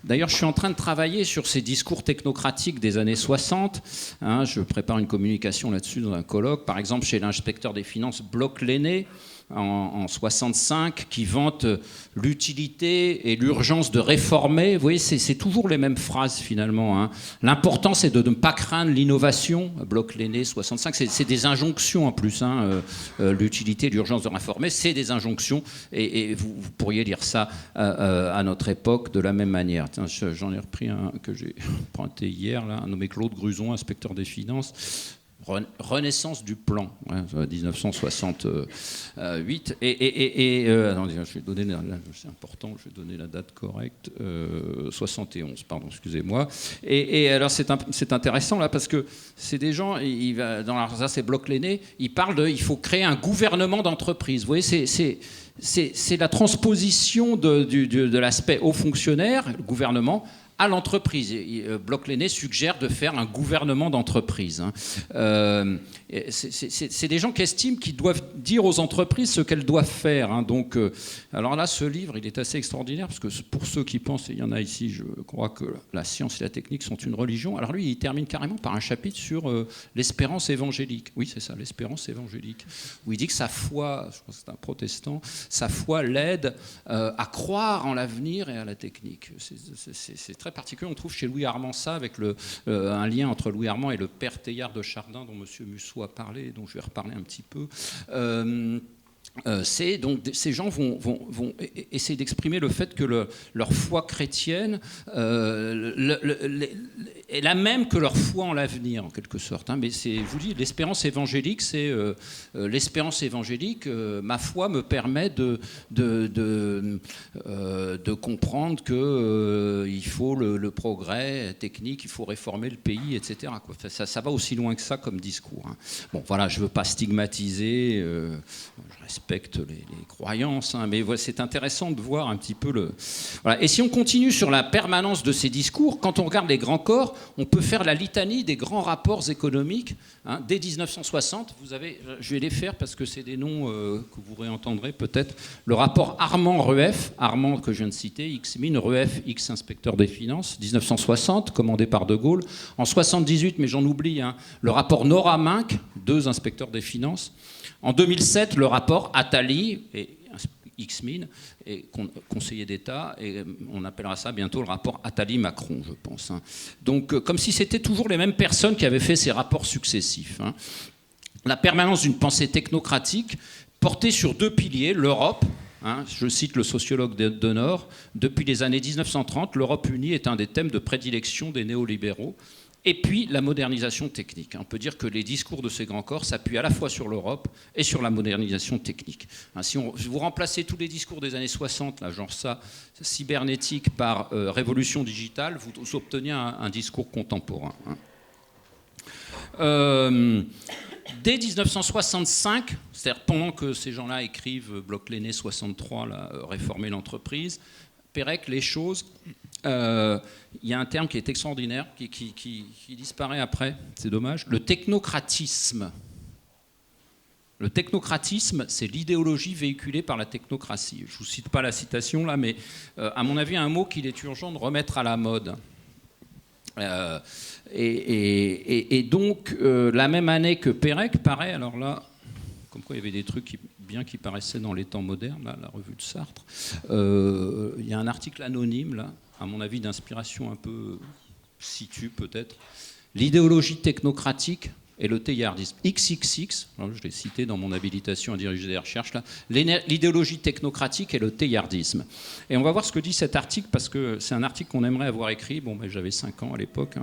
D'ailleurs, je suis en train de travailler sur ces discours technocratiques des années 60. Hein. Je prépare une communication là-dessus dans un colloque. Par exemple, chez l'inspecteur des finances Bloch-Lenné, en 65, qui vante l'utilité et l'urgence de réformer. Vous voyez, c'est toujours les mêmes phrases finalement. Hein. L'important, c'est de ne pas craindre l'innovation. Bloch-Lenné, 65, c'est des injonctions en plus. Hein. L'utilité et l'urgence de réformer, c'est des injonctions. Et vous pourriez lire ça à notre époque de la même manière. Tiens, j'en ai repris un que j'ai pointé hier, là, un nommé Claude Gruson, inspecteur des finances. Renaissance du plan, hein, 1968. Attendez, je vais donner c'est important, je vais donner la date correcte. 71, pardon, excusez-moi. Et alors c'est intéressant là parce que c'est des gens, ça c'est Bloch-Lenné, il parle il faut créer un gouvernement d'entreprise. Vous voyez, c'est la transposition de l'aspect haut fonctionnaire, le gouvernement, à l'entreprise. Bloch-Lenné suggère de faire un gouvernement d'entreprise. Hein. C'est des gens qui estiment qu'ils doivent dire aux entreprises ce qu'elles doivent faire. Hein. Alors là, ce livre, il est assez extraordinaire, parce que pour ceux qui pensent, et il y en a ici, je crois que la science et la technique sont une religion. Alors lui, il termine carrément par un chapitre sur l'espérance évangélique. Oui, c'est ça, l'espérance évangélique. Où il dit que sa foi, je crois que c'est un protestant, sa foi l'aide à croire en l'avenir et à la technique. C'est très particulier. On trouve chez Louis Armand ça, avec un lien entre Louis Armand et le père Teilhard de Chardin, dont M. Musso a parlé, dont je vais reparler un petit peu. Donc ces gens vont essayer d'exprimer le fait que leur foi chrétienne est la même que leur foi en l'avenir, en quelque sorte. Hein. Mais je vous dis, l'espérance évangélique, c'est l'espérance évangélique. Ma foi me permet de comprendre que il faut le progrès technique, il faut réformer le pays, etc. Quoi. Ça va aussi loin que ça comme discours. Hein. Bon, voilà, je veux pas stigmatiser. Je respecte les croyances, hein, mais c'est intéressant de voir un petit peu Voilà. Et si on continue sur la permanence de ces discours, quand on regarde les grands corps, on peut faire la litanie des grands rapports économiques. Hein. Dès 1960, je vais les faire parce que c'est des noms que vous réentendrez peut-être. Le rapport Armand-Rueff, Armand que je viens de citer, X-Min, Rueff, X-inspecteur des finances, 1960, commandé par De Gaulle. En 78, mais j'en oublie, hein, le rapport Nora-Minck, 2 inspecteurs des finances. En 2007, le rapport Attali et X-Min, conseiller d'État, et on appellera ça bientôt le rapport Attali-Macron, je pense. Hein. Donc, comme si c'était toujours les mêmes personnes qui avaient fait ces rapports successifs. Hein. la permanence d'une pensée technocratique portée sur 2 piliers, l'Europe. Je cite le sociologue Denor, depuis les années 1930, l'Europe unie est un des thèmes de prédilection des néolibéraux. Et puis la modernisation technique. On peut dire que les discours de ces grands corps s'appuient à la fois sur l'Europe et sur la modernisation technique. Si vous remplacez tous les discours des années 60, là, genre ça, cybernétique par révolution digitale, vous obtenez un discours contemporain. Dès 1965, c'est-à-dire pendant que ces gens-là écrivent Bloch-Lenné 63, réformer l'entreprise, Pérec, les choses, il y a un terme qui est extraordinaire, qui disparaît après, c'est dommage, le technocratisme. Le technocratisme, c'est l'idéologie véhiculée par la technocratie. Je ne vous cite pas la citation là, mais à mon avis, un mot qu'il est urgent de remettre à la mode. Et donc, la même année que Pérec paraît, alors là, comme quoi il y avait des trucs bien qui paraissaient dans les temps modernes, là, la revue de Sartre, il y a un article anonyme, là, à mon avis d'inspiration un peu situ peut-être, l'idéologie technocratique et le théiardisme. XXX, je l'ai cité dans mon habilitation à diriger des recherches, là, l'idéologie technocratique et le théiardisme. Et on va voir ce que dit cet article, parce que c'est un article qu'on aimerait avoir écrit, j'avais 5 ans à l'époque,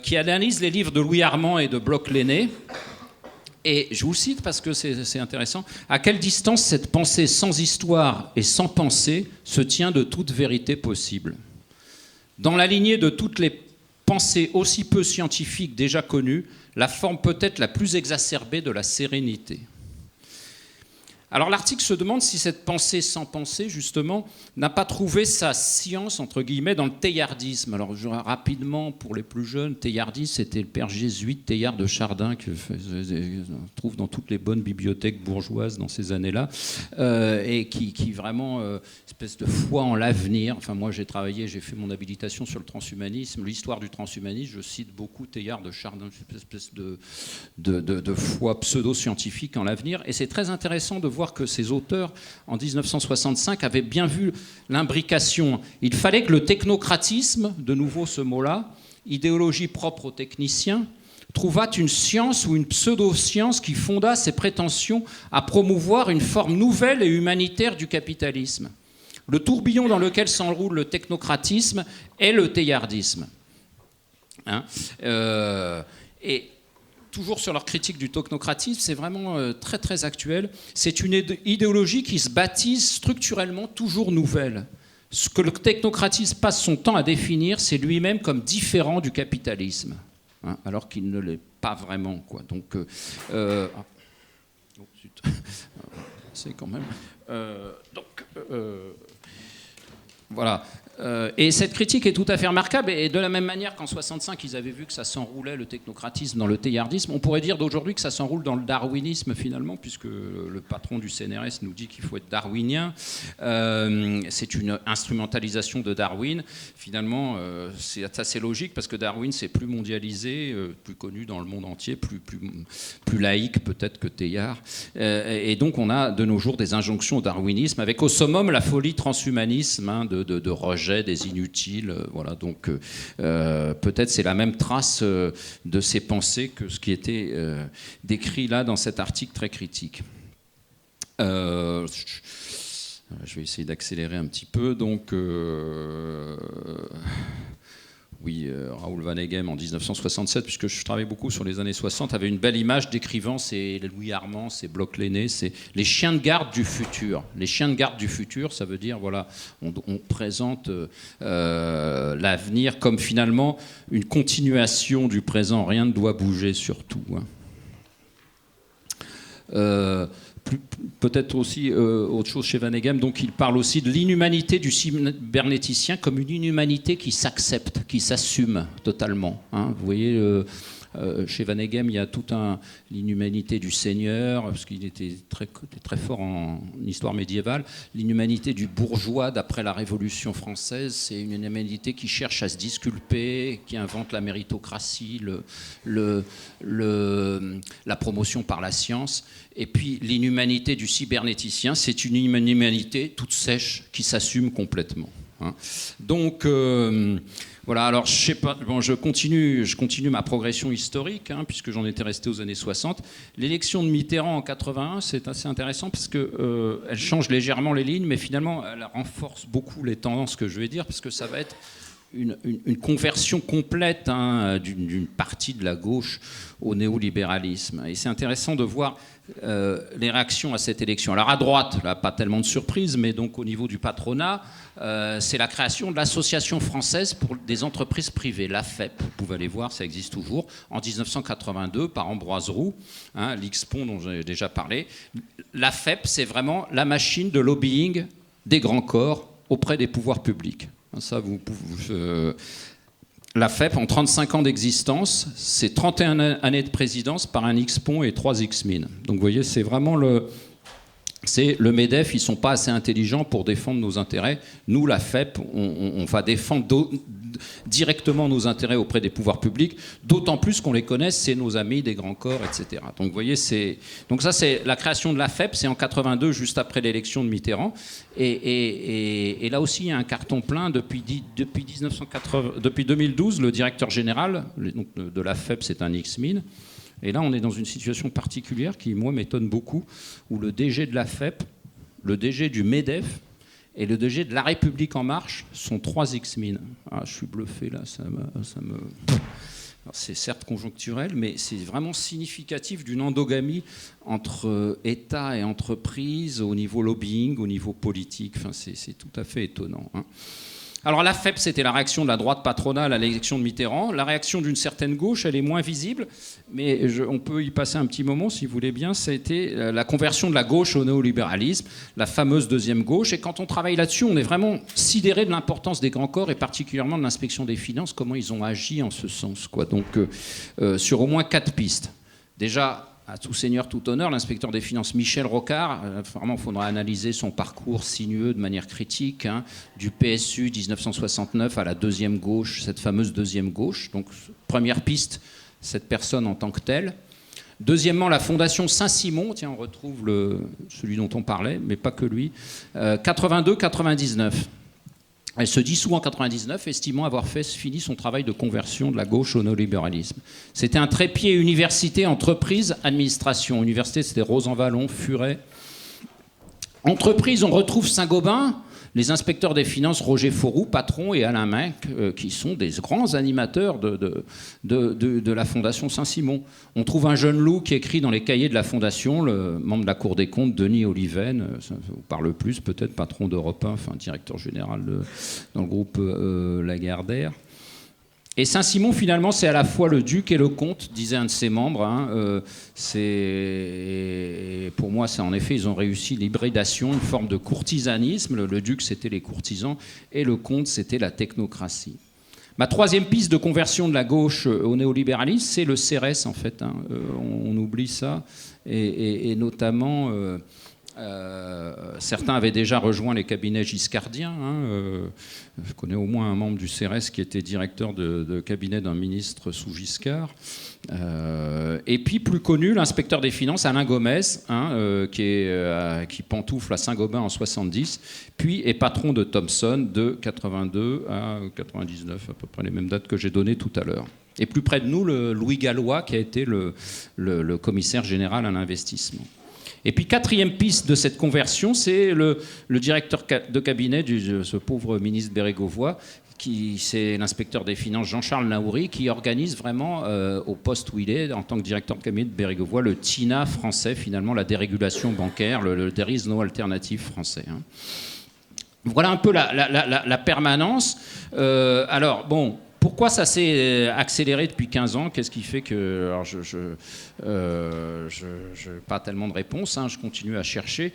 qui analyse les livres de Louis Armand et de Bloch-Lenné. Et je vous cite parce que c'est intéressant. À quelle distance cette pensée sans histoire et sans pensée se tient de toute vérité possible ? Dans la lignée de toutes les pensée aussi peu scientifique déjà connue, la forme peut-être la plus exacerbée de la sérénité. Alors l'article se demande si cette pensée sans pensée, justement, n'a pas trouvé sa science, entre guillemets, dans le théiardisme. Alors rapidement, pour les plus jeunes, théiardisme, c'était le père jésuite Teilhard de Chardin, qu'on trouve dans toutes les bonnes bibliothèques bourgeoises dans ces années-là, et qui vraiment, espèce de foi en l'avenir. Enfin, moi, j'ai fait mon habilitation sur le transhumanisme, l'histoire du transhumanisme, je cite beaucoup Teilhard de Chardin, une espèce de foi pseudo-scientifique en l'avenir, et c'est très intéressant de voir que ces auteurs, en 1965, avaient bien vu l'imbrication. Il fallait que le technocratisme, de nouveau ce mot-là, idéologie propre aux techniciens, trouvât une science ou une pseudo-science qui fondât ses prétentions à promouvoir une forme nouvelle et humanitaire du capitalisme. Le tourbillon dans lequel s'enroule le technocratisme est le théiardisme. Et toujours sur leur critique du technocratisme, c'est vraiment très très actuel. C'est une idéologie qui se baptise structurellement toujours nouvelle. Ce que le technocratisme passe son temps à définir, c'est lui-même comme différent du capitalisme, alors qu'il ne l'est pas vraiment, quoi. Donc, c'est quand même. Voilà. Et cette critique est tout à fait remarquable, et de la même manière qu'en 65 ils avaient vu que ça s'enroulait le technocratisme dans le théiardisme, on pourrait dire d'aujourd'hui que ça s'enroule dans le darwinisme finalement, puisque le patron du CNRS nous dit qu'il faut être darwinien. C'est une instrumentalisation de Darwin. Finalement, c'est assez logique, parce que Darwin c'est plus mondialisé, plus connu dans le monde entier, plus laïque peut-être que Teilhard. Et donc on a de nos jours des injonctions au darwinisme, avec au summum la folie transhumanisme, de rejet des inutiles, voilà. Donc peut-être c'est la même trace de ces pensées que ce qui était décrit là dans cet article très critique. Je vais essayer d'accélérer un petit peu. Donc Raoul Vaneigem en 1967, puisque je travaille beaucoup sur les années 60, avait une belle image décrivant, c'est Louis Armand, c'est Bloch-Lenné, c'est les chiens de garde du futur. Les chiens de garde du futur, ça veut dire, voilà, on présente l'avenir comme finalement une continuation du présent, rien ne doit bouger surtout. Peut-être aussi autre chose chez Vaneigem, donc il parle aussi de l'inhumanité du cybernéticien comme une inhumanité qui s'accepte, qui s'assume totalement. Vous voyez, chez Vaneigem, il y a toute l'inhumanité du seigneur, parce qu'il était très fort en histoire médiévale. L'inhumanité du bourgeois d'après la Révolution française, c'est une inhumanité qui cherche à se disculper, qui invente la méritocratie, la promotion par la science. Et puis l'inhumanité du cybernéticien, c'est une humanité toute sèche qui s'assume complètement. hein. Donc, voilà, alors je sais pas, bon, je continue ma progression historique, hein, puisque j'en étais resté aux années 60. L'élection de Mitterrand en 81, c'est assez intéressant, parce que elle change légèrement les lignes, mais finalement, elle renforce beaucoup les tendances que je vais dire, parce que ça va être une conversion complète, hein, d'une partie de la gauche au néolibéralisme. Et c'est intéressant de voir les réactions à cette élection. Alors à droite, là, pas tellement de surprise, mais donc au niveau du patronat, c'est la création de l'Association française pour des entreprises privées, l'AFEP. Vous pouvez aller voir, ça existe toujours. En 1982, par Ambroise Roux, hein, l'IXPON dont j'ai déjà parlé. L'AFEP, c'est vraiment la machine de lobbying des grands corps auprès des pouvoirs publics. Ça, la FEP, en 35 ans d'existence, c'est 31 années de présidence par un X-Pont et 3 X-Min. Donc vous voyez, c'est vraiment le MEDEF, ils ne sont pas assez intelligents pour défendre nos intérêts. Nous, la FEP, on va défendre directement nos intérêts auprès des pouvoirs publics, d'autant plus qu'on les connaisse, c'est nos amis des grands corps, etc. Donc vous voyez, donc ça c'est la création de la FEP, c'est en 82, juste après l'élection de Mitterrand, et là aussi il y a un carton plein depuis 2012, le directeur général donc, de la FEP, c'est un X-Min. Et là, on est dans une situation particulière qui, moi, m'étonne beaucoup, où le DG de la FEP, le DG du MEDEF et le DG de La République En Marche sont 3 X-Min. Ah, je suis bluffé, là, ça me... C'est certes conjoncturel, mais c'est vraiment significatif d'une endogamie entre État et entreprise, au niveau lobbying, au niveau politique. Enfin, c'est tout à fait étonnant, hein. Alors la FEP, c'était la réaction de la droite patronale à l'élection de Mitterrand. La réaction d'une certaine gauche, elle est moins visible, mais on peut y passer un petit moment si vous voulez bien. Ça a été la conversion de la gauche au néolibéralisme, la fameuse deuxième gauche. Et quand on travaille là-dessus, on est vraiment sidéré de l'importance des grands corps et particulièrement de l'inspection des finances, comment ils ont agi en ce sens, quoi. Donc sur au moins 4 pistes. Déjà, à tout seigneur, tout honneur, l'inspecteur des finances Michel Rocard, vraiment, il faudra analyser son parcours sinueux de manière critique, hein, du PSU 1969 à la deuxième gauche, cette fameuse deuxième gauche. Donc, première piste, cette personne en tant que telle. Deuxièmement, la Fondation Saint-Simon, tiens, on retrouve celui dont on parlait, mais pas que lui, 82-99. Elle se dissout en 99, estimant avoir fini son travail de conversion de la gauche au néolibéralisme. C'était un trépied université, entreprise, administration. Université, c'était Rosan-Vallon, Furet. Entreprise, on retrouve Saint-Gobain, les inspecteurs des finances Roger Fauroux, patron, et Alain Minc, qui sont des grands animateurs de la Fondation Saint-Simon. On trouve un jeune loup qui écrit dans les cahiers de la Fondation, le membre de la Cour des comptes, Denis Oliven, ça vous parle plus, peut-être patron d'Europe 1, enfin directeur général dans le groupe Lagardère. Et Saint-Simon, finalement, c'est à la fois le duc et le comte, disait un de ses membres. Hein. Pour moi, c'est en effet, ils ont réussi l'hybridation, une forme de courtisanisme. Le duc, c'était les courtisans, et le comte, c'était la technocratie. Ma troisième piste de conversion de la gauche au néolibéralisme, c'est le CRS, en fait. Hein. On oublie ça, et notamment... certains avaient déjà rejoint les cabinets giscardiens. Hein. Je connais au moins un membre du CRS qui était directeur de cabinet d'un ministre sous Giscard. Et puis, plus connu, l'inspecteur des finances, Alain Gomez, hein, qui pantoufle à Saint-Gobain en 70, puis est patron de Thomson de 82 à 99, à peu près les mêmes dates que j'ai données tout à l'heure. Et plus près de nous, le Louis Gallois, qui a été le commissaire général à l'investissement. Et puis, quatrième piste de cette conversion, c'est le directeur de cabinet de ce pauvre ministre Bérégovoy, c'est l'inspecteur des finances Jean-Charles Naouri, qui organise vraiment, au poste où il est, en tant que directeur de cabinet de Bérégovoy, le TINA français, finalement, la dérégulation bancaire, le There is no alternative français. Hein. Voilà un peu la permanence. Alors, bon... Pourquoi ça s'est accéléré depuis 15 ans? Qu'est-ce qui fait que... Alors je n'ai pas tellement de réponses, hein, je continue à chercher.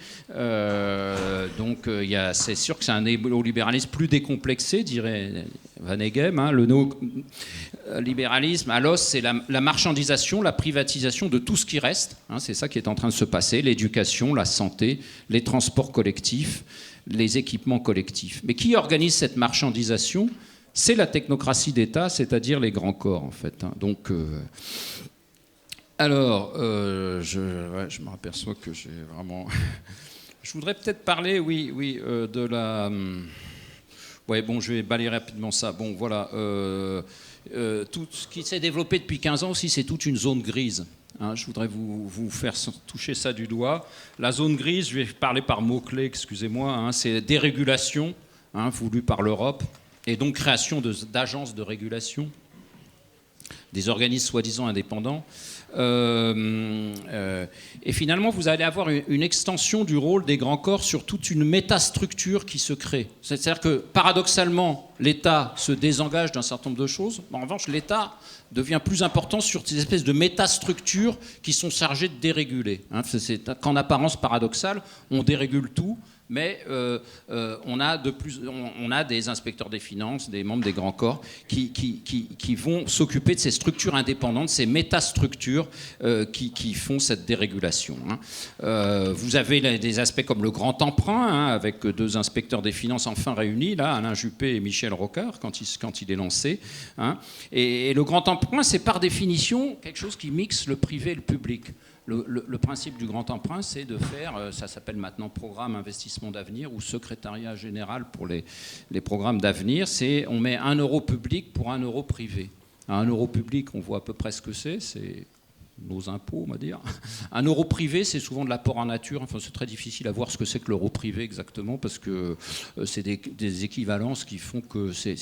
Donc c'est sûr que c'est un néolibéralisme plus décomplexé, dirait Van Eghem. Hein. Le néolibéralisme, à l'os, c'est la marchandisation, la privatisation de tout ce qui reste. Hein, c'est ça qui est en train de se passer. L'éducation, la santé, les transports collectifs, les équipements collectifs. Mais qui organise cette marchandisation ? C'est la technocratie d'État, c'est-à-dire les grands corps, en fait. Hein. Donc, je me aperçois que j'ai vraiment... Je voudrais peut-être parler, de la... Ouais, bon, je vais balayer rapidement ça. Bon, voilà. Tout ce qui s'est développé depuis 15 ans aussi, c'est toute une zone grise. Hein, je voudrais vous faire toucher ça du doigt. La zone grise, je vais parler par mots-clés, excusez-moi, hein, c'est dérégulation, hein, voulue par l'Europe, et donc création d'agences de régulation, des organismes soi-disant indépendants. Et finalement, vous allez avoir une extension du rôle des grands corps sur toute une métastructure qui se crée. C'est-à-dire que, paradoxalement, l'État se désengage d'un certain nombre de choses. En revanche, l'État devient plus important sur ces espèces de métastructures qui sont chargées de déréguler. Hein, c'est qu'en apparence paradoxal, on dérégule tout, mais on a des inspecteurs des finances, des membres des grands corps qui vont s'occuper de ces structures indépendantes, ces métastructures qui font cette dérégulation. Hein. Vous avez des aspects comme le grand emprunt, hein, avec deux inspecteurs des finances enfin réunis, là, Alain Juppé et Michel Rocard, quand il est lancé. Hein. Et le grand emprunt, c'est par définition quelque chose qui mixe le privé et le public. Le principe du grand emprunt, c'est de faire, ça s'appelle maintenant programme investissement d'avenir ou secrétariat général pour les programmes d'avenir, c'est on met 1 euro public pour 1 euro privé. 1 euro public, on voit à peu près ce que c'est nos impôts, on va dire. 1 euro privé, c'est souvent de l'apport en nature. Enfin, c'est très difficile à voir ce que c'est que l'euro privé exactement, parce que c'est des équivalences qui font que c'est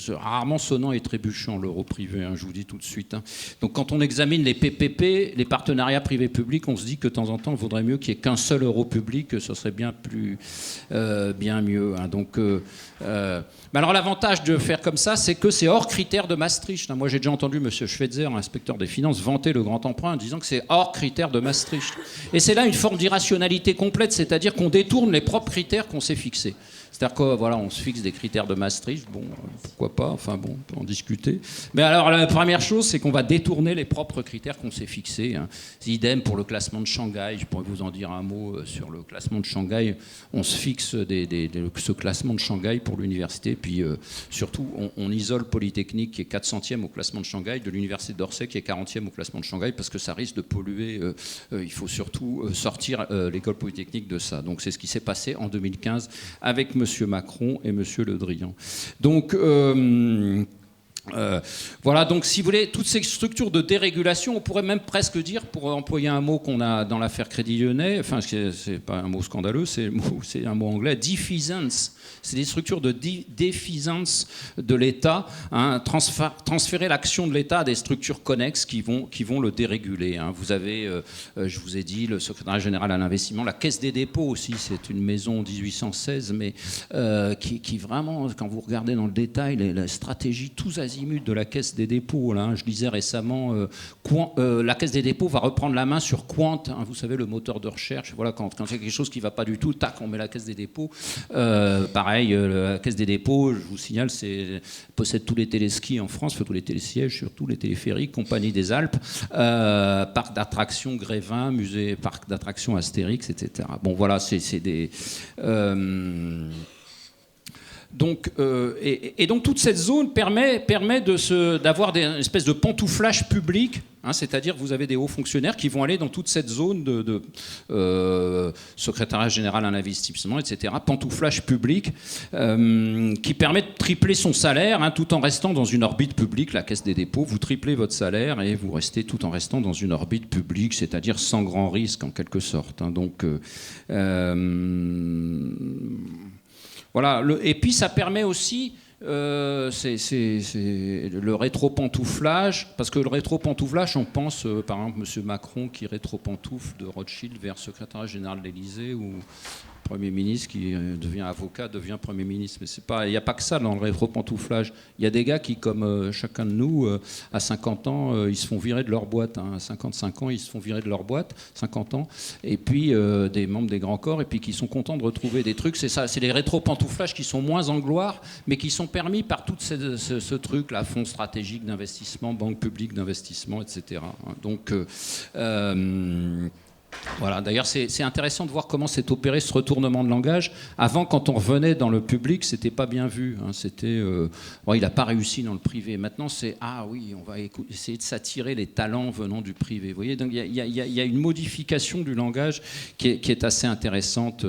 rarement sonnant et trébuchant, l'euro privé, hein, je vous dis tout de suite. Hein. Donc quand on examine les PPP, les partenariats privés-publics, on se dit que de temps en temps, il vaudrait mieux qu'il n'y ait qu'un seul euro public, que ce serait bien mieux. Hein. Donc, mais alors l'avantage de faire comme ça, c'est que c'est hors critère de Maastricht. Moi, j'ai déjà entendu M. Schweitzer, inspecteur des finances, vanter le grand emprunt en disant que c'est hors critère de Maastricht. Et c'est là une forme d'irrationalité complète, c'est-à-dire qu'on détourne les propres critères qu'on s'est fixés. C'est-à-dire que voilà, on se fixe des critères de Maastricht, bon, pourquoi pas, enfin bon, on peut en discuter. Mais alors la première chose, c'est qu'on va détourner les propres critères qu'on s'est fixés. Hein. C'est idem pour le classement de Shanghai, je pourrais vous en dire un mot sur le classement de Shanghai. On se fixe ce classement de Shanghai pour l'université, puis surtout on isole Polytechnique qui est 400e au classement de Shanghai, de l'université d'Orsay qui est 40e au classement de Shanghai, parce que ça risque de polluer, il faut surtout sortir l'école Polytechnique de ça. Donc c'est ce qui s'est passé en 2015 avec M. Macron et M. Le Drian. Donc, voilà, donc si vous voulez, toutes ces structures de dérégulation, on pourrait même presque dire, pour employer un mot qu'on a dans l'affaire Crédit Lyonnais, enfin c'est pas un mot scandaleux, c'est un mot anglais, defeasance. C'est des structures de défisance de l'État, hein, transférer l'action de l'État à des structures connexes qui vont le déréguler. Hein. Vous avez, je vous ai dit, le secrétariat général à l'investissement, la Caisse des dépôts aussi, c'est une maison 1816, mais qui vraiment, quand vous regardez dans le détail, la stratégie tous azimuts de la Caisse des dépôts, là, hein, je lisais récemment, la Caisse des dépôts va reprendre la main sur Quant, hein, vous savez, le moteur de recherche. Voilà, quand il y a quelque chose qui ne va pas du tout, tac, on met la Caisse des dépôts. Pareil, la Caisse des dépôts, je vous signale, possède tous les téléskis en France, tous les télésièges, surtout les téléphériques, Compagnie des Alpes, parc d'attractions Grévin, musée, parc d'attractions Astérix, etc. Bon, voilà, c'est des... Donc, et donc toute cette zone permet d'avoir une espèce de pantouflage public, hein, c'est-à-dire que vous avez des hauts fonctionnaires qui vont aller dans toute cette zone de secrétariat général à l'investissement, etc., pantouflage public, qui permet de tripler son salaire, hein, tout en restant dans une orbite publique. La Caisse des dépôts, vous triplez votre salaire et vous restez tout en restant dans une orbite publique, c'est-à-dire sans grand risque en quelque sorte. Hein. Donc... voilà, et puis ça permet aussi, c'est le rétro-pantouflage, parce que le rétro-pantouflage, on pense, par exemple, M. Macron qui rétro-pantoufle de Rothschild vers secrétaire général de l'Élysée, ou Premier ministre qui devient avocat, devient Premier ministre. Mais il n'y a pas que ça dans le rétro-pantouflage. Il y a des gars qui, comme chacun de nous, à 50 ans, ils se font virer de leur boîte. Hein. À 55 ans, ils se font virer de leur boîte, 50 ans. Et puis, des membres des grands corps, et puis qui sont contents de retrouver des trucs. C'est ça, c'est les rétro-pantouflages qui sont moins en gloire, mais qui sont permis par tout ce truc, là, fonds stratégique d'investissement, banque publique d'investissement, etc. Donc... Voilà, d'ailleurs, c'est intéressant de voir comment s'est opéré ce retournement de langage. Avant, quand on revenait dans le public, c'était pas bien vu. Hein. C'était, bon, il n'a pas réussi dans le privé. Maintenant, c'est ah oui, on va essayer de s'attirer les talents venant du privé. Vous voyez, donc il y a une modification du langage qui est assez intéressante.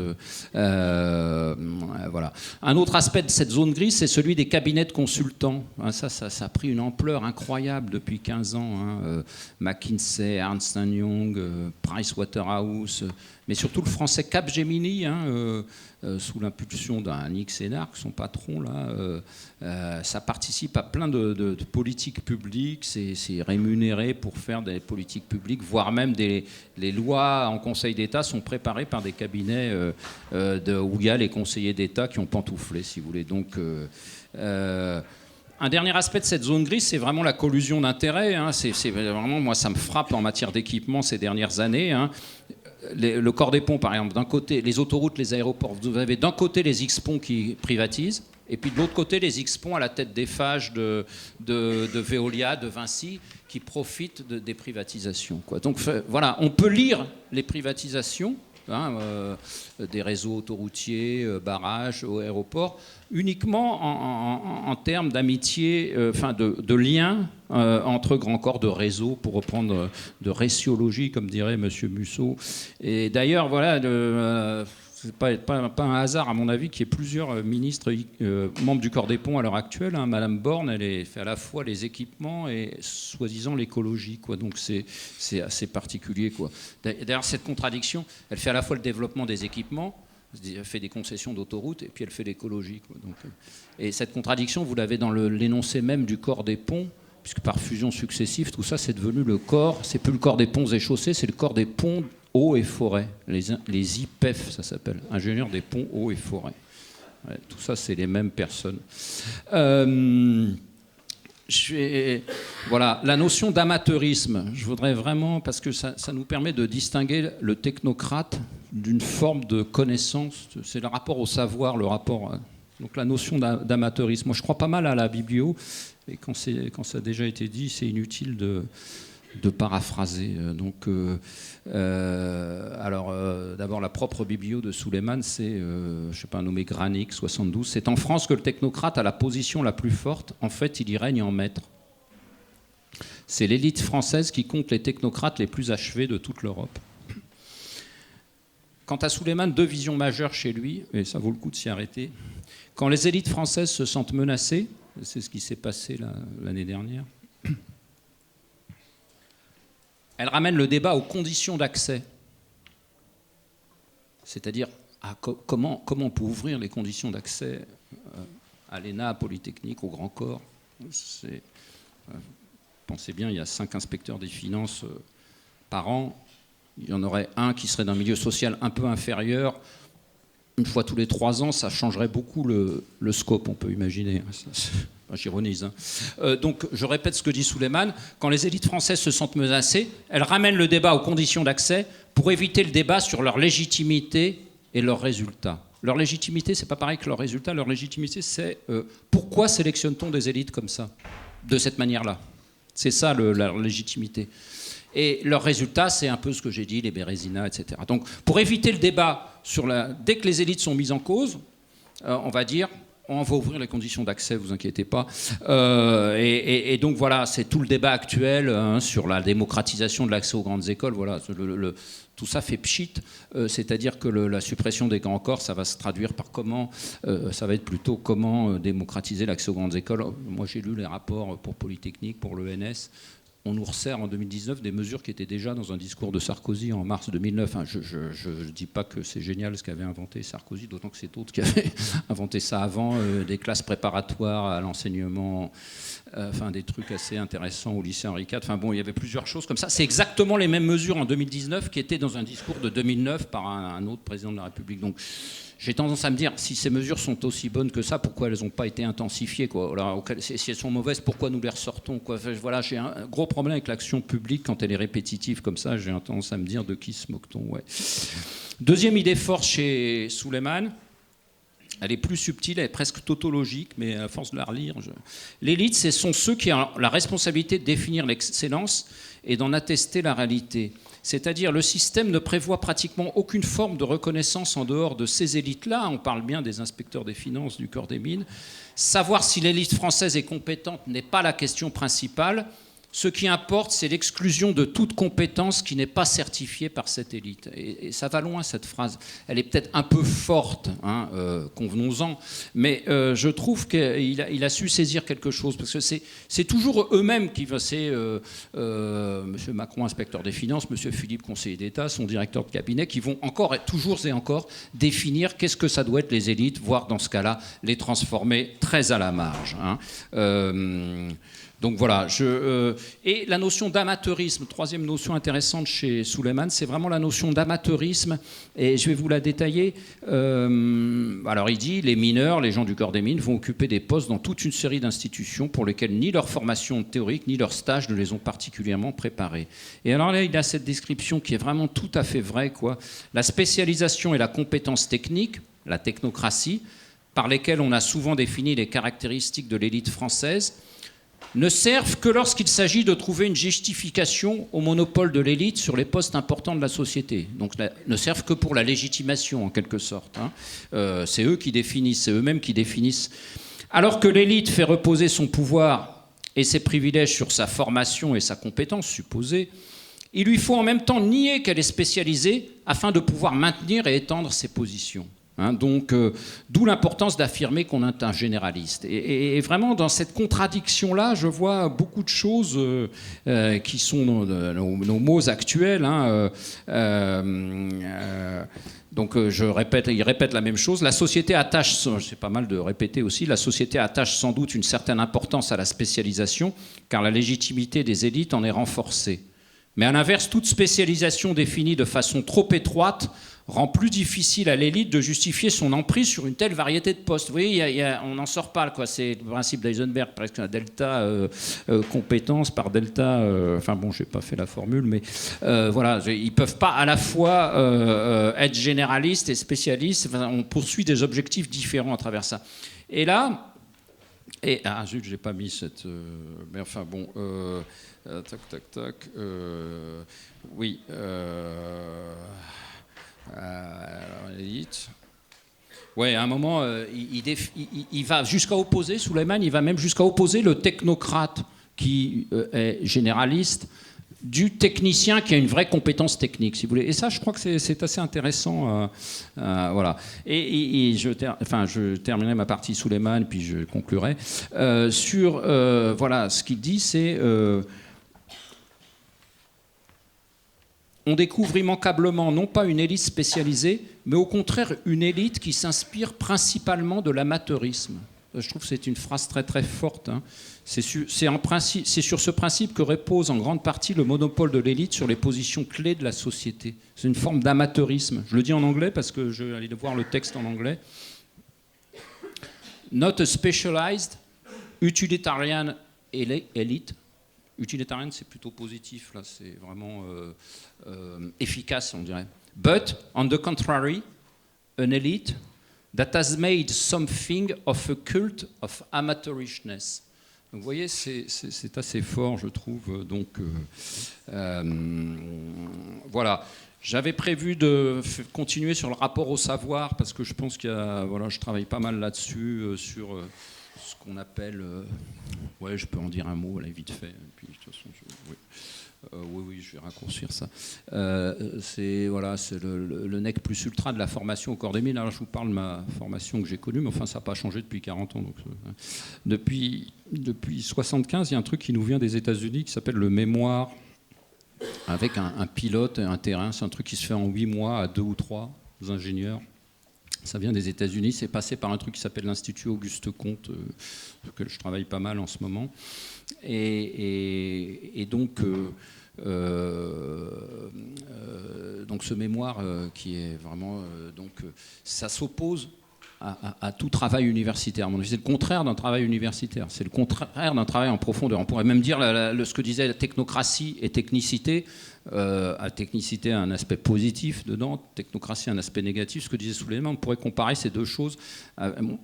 Voilà. Un autre aspect de cette zone grise, c'est celui des cabinets de consultants. Hein, ça a pris une ampleur incroyable depuis 15 ans. Hein. McKinsey, Ernst & Young, Pricewaterhouse, mais surtout le français Capgemini, hein, sous l'impulsion d'un Nick Sénard, son patron, là, ça participe à plein de politiques publiques, c'est rémunéré pour faire des politiques publiques, voire même les lois en Conseil d'État sont préparées par des cabinets où il y a les conseillers d'État qui ont pantouflé, si vous voulez. Donc, un dernier aspect de cette zone grise, c'est vraiment la collusion d'intérêts. Hein. C'est vraiment, moi, ça me frappe en matière d'équipement ces dernières années. Hein. Le corps des ponts, par exemple, d'un côté, les autoroutes, les aéroports, vous avez d'un côté les X-Ponts qui privatisent, et puis de l'autre côté, les X-Ponts à la tête d'Eiffage, de Veolia, de Vinci, qui profitent des privatisations, quoi. Donc voilà, on peut lire les privatisations, hein, des réseaux autoroutiers, barrages, aéroports, uniquement en termes d'amitié, enfin de liens entre grands corps de réseau, pour reprendre de réciologie, comme dirait M. Musso. Et d'ailleurs, voilà, c'est pas un hasard, à mon avis, qu'il y ait plusieurs ministres membres du corps des ponts à l'heure actuelle. Hein. Madame Borne, elle fait à la fois les équipements et soi-disant l'écologie, quoi. Donc c'est assez particulier, quoi. D'ailleurs, cette contradiction, elle fait à la fois le développement des équipements, elle fait des concessions d'autoroute, et puis elle fait l'écologie, quoi. Donc, et cette contradiction, vous l'avez dans l'énoncé même du corps des ponts, puisque par fusion successive, tout ça, c'est devenu le corps, c'est plus le corps des ponts et chaussées, c'est le corps des ponts, eaux et forêts. Les IPEF, ça s'appelle, ingénieurs des ponts, eaux et forêts. Ouais, tout ça, c'est les mêmes personnes. Voilà, la notion d'amateurisme, je voudrais vraiment, parce que ça nous permet de distinguer le technocrate d'une forme de connaissance, c'est le rapport au savoir, le rapport... Donc la notion d'amateurisme. Moi, je crois pas mal à la biblio, et quand ça a déjà été dit, c'est inutile de paraphraser. Donc, d'abord, la propre biblio de Suleiman, c'est, je sais pas, nommé Granic, 72. C'est en France que le technocrate a la position la plus forte. En fait, il y règne en maître. C'est l'élite française qui compte les technocrates les plus achevés de toute l'Europe. Quant à Suleiman, deux visions majeures chez lui, et ça vaut le coup de s'y arrêter. Quand les élites françaises se sentent menacées, c'est ce qui s'est passé l'année dernière, elles ramènent le débat aux conditions d'accès. C'est-à-dire comment on peut ouvrir les conditions d'accès à l'ENA, à Polytechnique, au Grand Corps. Pensez bien, il y a 5 inspecteurs des finances par an. Il y en aurait un qui serait d'un milieu social un peu inférieur. Une fois tous les 3 ans, ça changerait beaucoup le scope, on peut imaginer. J'ironise. Hein. Donc, je répète ce que dit Suleiman. Quand les élites françaises se sentent menacées, elles ramènent le débat aux conditions d'accès pour éviter le débat sur leur légitimité et leurs résultats. Leur légitimité, c'est pas pareil que leurs résultats. Leur légitimité, c'est pourquoi sélectionne-t-on des élites comme ça, de cette manière-là? C'est ça leur légitimité. Et leurs résultats, c'est un peu ce que j'ai dit, les Bérésina, etc. Donc, pour éviter le débat dès que les élites sont mises en cause, on va dire, on va ouvrir les conditions d'accès, vous inquiétez pas. Et donc voilà, c'est tout le débat actuel sur la démocratisation de l'accès aux grandes écoles. Voilà, tout ça fait pchit, c'est-à-dire que la suppression des grands corps, ça va se traduire par ça va être plutôt comment démocratiser l'accès aux grandes écoles. Moi, j'ai lu les rapports pour Polytechnique, pour l'ENS. On nous resserre en 2019 des mesures qui étaient déjà dans un discours de Sarkozy en mars 2009. Hein, je ne dis pas que c'est génial ce qu'avait inventé Sarkozy, d'autant que c'est d'autres qui avaient inventé ça avant, des classes préparatoires à l'enseignement, enfin des trucs assez intéressants au lycée Henri IV. Enfin bon, il y avait plusieurs choses comme ça. C'est exactement les mêmes mesures en 2019 qui étaient dans un discours de 2009 par un autre président de la République. Donc, j'ai tendance à me dire, si ces mesures sont aussi bonnes que ça, pourquoi elles n'ont pas été intensifiées, quoi? Alors, si elles sont mauvaises, pourquoi nous les ressortons, quoi? Enfin, voilà, j'ai un gros problème avec l'action publique quand elle est répétitive comme ça. J'ai tendance à me dire, de qui se moque-t-on? Ouais. Deuxième idée forte chez Suleiman, elle est plus subtile, elle est presque tautologique, mais à force de la relire... L'élite, ce sont ceux qui ont la responsabilité de définir l'excellence et d'en attester la réalité. C'est-à-dire le système ne prévoit pratiquement aucune forme de reconnaissance en dehors de ces élites-là. On parle bien des inspecteurs des finances, du corps des mines. Savoir si l'élite française est compétente n'est pas la question principale. Ce qui importe, c'est l'exclusion de toute compétence qui n'est pas certifiée par cette élite. Et ça va loin, cette phrase. Elle est peut-être un peu forte, hein, convenons-en, mais je trouve qu'il a su saisir quelque chose, parce que c'est toujours eux-mêmes qui vont... C'est M. Macron, inspecteur des finances, M. Philippe, conseiller d'État, son directeur de cabinet, qui vont toujours et encore définir qu'est-ce que ça doit être les élites, voire dans ce cas-là, les transformer très à la marge. Hein. Donc voilà, et la notion d'amateurisme, troisième notion intéressante chez Suleiman, c'est vraiment la notion d'amateurisme, et je vais vous la détailler. Alors il dit, les mineurs, les gens du corps des mines vont occuper des postes dans toute une série d'institutions pour lesquelles ni leur formation théorique, ni leur stage ne les ont particulièrement préparés. Et alors là, il a cette description qui est vraiment tout à fait vraie, quoi. La spécialisation et la compétence technique, la technocratie, par lesquelles on a souvent défini les caractéristiques de l'élite française, ne servent que lorsqu'il s'agit de trouver une justification au monopole de l'élite sur les postes importants de la société. Donc ne servent que pour la légitimation, en quelque sorte. Hein. C'est eux qui définissent, c'est eux-mêmes qui définissent. Alors que l'élite fait reposer son pouvoir et ses privilèges sur sa formation et sa compétence supposée, il lui faut en même temps nier qu'elle est spécialisée afin de pouvoir maintenir et étendre ses positions. Hein, donc, d'où l'importance d'affirmer qu'on est un généraliste. Et vraiment, dans cette contradiction-là, je vois beaucoup de choses qui sont nos mots actuels. Hein, donc, il répète la même chose. La société attache, c'est pas mal de répéter aussi, la société attache sans doute une certaine importance à la spécialisation, car la légitimité des élites en est renforcée. Mais à l'inverse, toute spécialisation définie de façon trop étroite rend plus difficile à l'élite de justifier son emprise sur une telle variété de postes. Vous voyez, on n'en sort pas, quoi. C'est le principe d'Eisenberg, presque un delta compétence par delta... enfin bon, je n'ai pas fait la formule, mais voilà, ils ne peuvent pas à la fois être généralistes et spécialistes. Enfin, on poursuit des objectifs différents à travers ça. Et là... ah zut, je n'ai pas mis cette... mais enfin bon... oui... ouais, à un moment, il va jusqu'à opposer, Suleiman, il va même jusqu'à opposer le technocrate qui est généraliste du technicien qui a une vraie compétence technique, si vous voulez. Et ça, je crois que c'est assez intéressant. Voilà. Et je terminerai ma partie Suleiman, puis je conclurai. Sur, voilà, ce qu'il dit, c'est... on découvre immanquablement non pas une élite spécialisée, mais au contraire une élite qui s'inspire principalement de l'amateurisme. Je trouve que c'est une phrase très très forte. Hein. C'est sur ce principe que repose en grande partie le monopole de l'élite sur les positions clés de la société. C'est une forme d'amateurisme. Je le dis en anglais parce que je vais aller voir le texte en anglais. Not a specialized utilitarian elite. Utilitarian, c'est plutôt positif, là, c'est vraiment efficace, on dirait. But, on the contrary, an elite that has made something of a cult of amateurishness. Donc, vous voyez, c'est assez fort, je trouve. Donc, voilà. J'avais prévu de continuer sur le rapport au savoir, parce que je pense qu'il y a... Voilà, je travaille pas mal là-dessus, sur... ce qu'on appelle... ouais, je peux en dire un mot, là, vite fait. Et puis, de toute façon, oui, je vais raccourcir ça. C'est le nec plus ultra de la formation au corps des mines. Alors, je vous parle de ma formation que j'ai connue, mais enfin, ça n'a pas changé depuis 40 ans. Donc, depuis 75, il y a un truc qui nous vient des États-Unis qui s'appelle le mémoire, avec un pilote et un terrain. C'est un truc qui se fait en 8 mois à 2 ou 3 ingénieurs. Ça vient des États-Unis, c'est passé par un truc qui s'appelle l'Institut Auguste Comte, sur lequel je travaille pas mal en ce moment. Et donc, donc ce mémoire qui est vraiment... donc, ça s'oppose à tout travail universitaire. À mon avis, c'est le contraire d'un travail universitaire. C'est le contraire d'un travail en profondeur. On pourrait même dire ce que disait la technocratie et technicité. Technicité a un aspect positif dedans, technocratie a un aspect négatif. Ce que disait Souleymane, on pourrait comparer ces deux choses.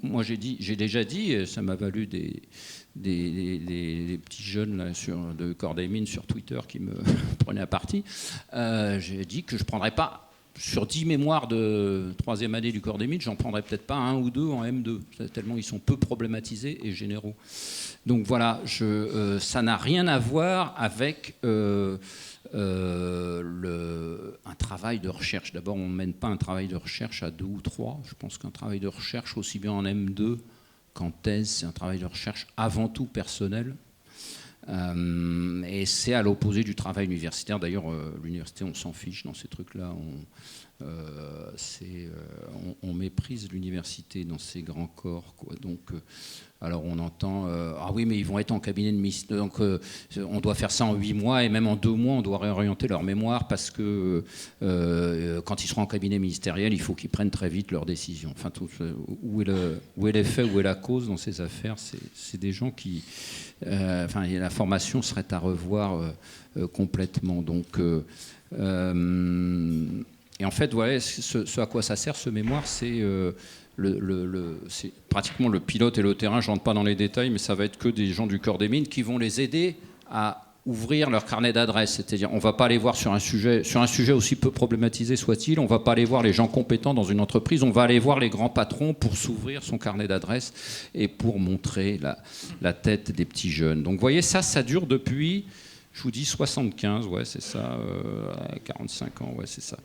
Moi, j'ai déjà dit, et ça m'a valu des petits jeunes là, de corps des mines sur Twitter qui me prenaient à partie. J'ai dit que je ne prendrais pas. Sur 10 mémoires de 3e année du corps des mines, j'en prendrais peut-être pas un ou deux en M2, tellement ils sont peu problématisés et généraux. Donc voilà, ça n'a rien à voir avec un travail de recherche. D'abord, on ne mène pas un travail de recherche à 2 ou 3. Je pense qu'un travail de recherche, aussi bien en M2 qu'en thèse, c'est un travail de recherche avant tout personnel. Et c'est à l'opposé du travail universitaire. D'ailleurs, l'université, on s'en fiche dans ces trucs-là. On méprise l'université dans ces grands corps, quoi. Donc, alors on entend ah oui, mais ils vont être en cabinet de ministre, donc on doit faire ça en 8 mois et même en 2 mois, on doit réorienter leur mémoire parce que quand ils seront en cabinet ministériel, il faut qu'ils prennent très vite leurs décisions. Enfin, où est l'effet, où est la cause dans ces affaires? C'est des gens qui, la formation serait à revoir complètement. Donc et en fait, ouais, ce à quoi ça sert, ce mémoire, c'est c'est pratiquement le pilote et le terrain. Je ne rentre pas dans les détails, mais ça va être que des gens du corps des mines qui vont les aider à ouvrir leur carnet d'adresses. C'est-à-dire, on ne va pas aller voir sur un sujet aussi peu problématisé soit-il, on ne va pas aller voir les gens compétents dans une entreprise, on va aller voir les grands patrons pour s'ouvrir son carnet d'adresses et pour montrer la tête des petits jeunes. Donc, vous voyez, ça dure depuis... Je vous dis 75, ouais, c'est ça, 45 ans, ouais, c'est ça.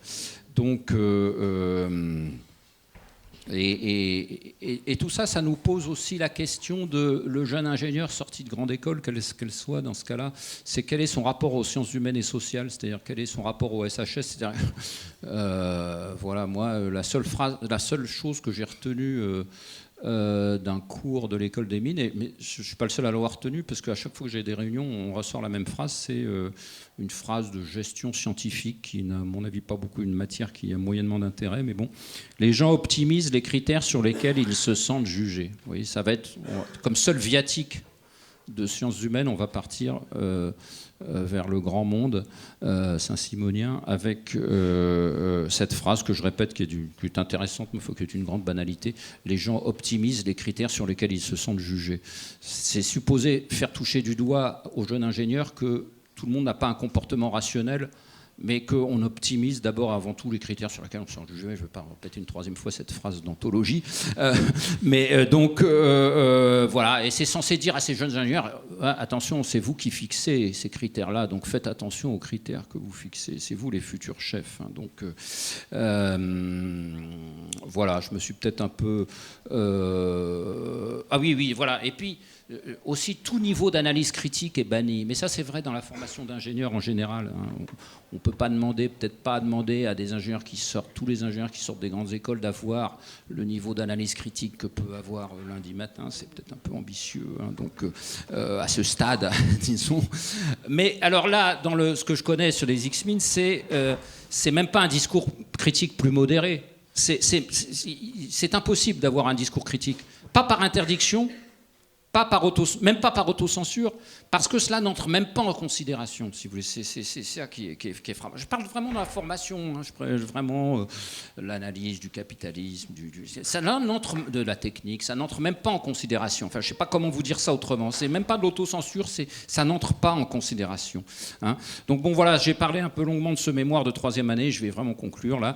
Donc, et tout ça, ça nous pose aussi la question de le jeune ingénieur sorti de grande école, qu'elle soit dans ce cas-là, c'est quel est son rapport aux sciences humaines et sociales, c'est-à-dire quel est son rapport au SHS, c'est-à-dire, voilà, moi, la seule chose que j'ai retenue d'un cours de l'école des mines, mais je ne suis pas le seul à l'avoir retenu, parce qu'à chaque fois que j'ai des réunions, on ressort la même phrase, c'est une phrase de gestion scientifique qui n'a, à mon avis, pas beaucoup une matière qui a moyennement d'intérêt, mais bon, les gens optimisent les critères sur lesquels ils se sentent jugés. Vous voyez, ça va être comme seul viatique de sciences humaines, on va partir vers le grand monde saint-simonien avec cette phrase que je répète qui est intéressante mais qui est une grande banalité. Les gens optimisent les critères sur lesquels ils se sentent jugés. C'est supposé faire toucher du doigt aux jeunes ingénieurs que tout le monde n'a pas un comportement rationnel, mais qu'on optimise d'abord avant tout les critères sur lesquels on se sent jugé. Je ne vais pas répéter une 3e fois cette phrase d'anthologie. Donc, voilà. Et c'est censé dire à ces jeunes ingénieurs, attention, c'est vous qui fixez ces critères-là, donc faites attention aux critères que vous fixez. C'est vous les futurs chefs. Hein. Donc, voilà, je me suis peut-être un peu... Ah oui, voilà. Et puis... aussi, tout niveau d'analyse critique est banni. Mais ça, c'est vrai dans la formation d'ingénieurs en général. Hein. On ne peut pas demander, peut-être pas demander à des ingénieurs qui sortent, tous les ingénieurs qui sortent des grandes écoles, d'avoir le niveau d'analyse critique que peut avoir lundi matin. C'est peut-être un peu ambitieux, hein, donc à ce stade, disons. Mais alors là, dans ce que je connais sur les X-Mines, c'est même pas un discours critique plus modéré. C'est impossible d'avoir un discours critique. Pas par interdiction, même pas par autocensure, parce que cela n'entre même pas en considération, si vous voulez. C'est ça qui est frappant. Je parle vraiment de la formation, hein, vraiment l'analyse du capitalisme, ça n'entre de la technique, ça n'entre même pas en considération. Enfin, je ne sais pas comment vous dire ça autrement. C'est même pas de l'autocensure, ça n'entre pas en considération. Hein. Donc bon, voilà, j'ai parlé un peu longuement de ce mémoire de 3e année. Je vais vraiment conclure là.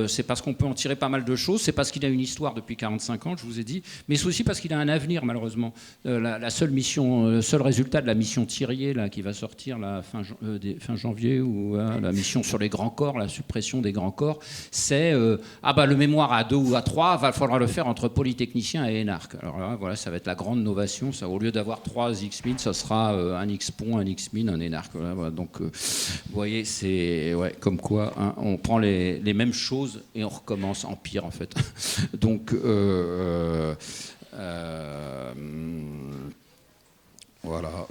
C'est parce qu'on peut en tirer pas mal de choses. C'est parce qu'il a une histoire depuis 45 ans, je vous ai dit, mais c'est aussi parce qu'il a un avenir, malheureusement. La seule mission, le seul résultat de la mission Thirier là, qui va sortir là, fin janvier, ou la mission sur les grands corps, la suppression des grands corps, c'est le mémoire à 2 ou à 3, va falloir le faire entre polytechniciens et énarques. Alors là, voilà, ça va être la grande novation. Ça, au lieu d'avoir 3 X-Mines, ça sera un X-Pont, un X-Mine, un énarque. Voilà. Donc, vous voyez, c'est comme quoi hein, on prend les mêmes choses et on recommence en pire, en fait. Donc, voilà.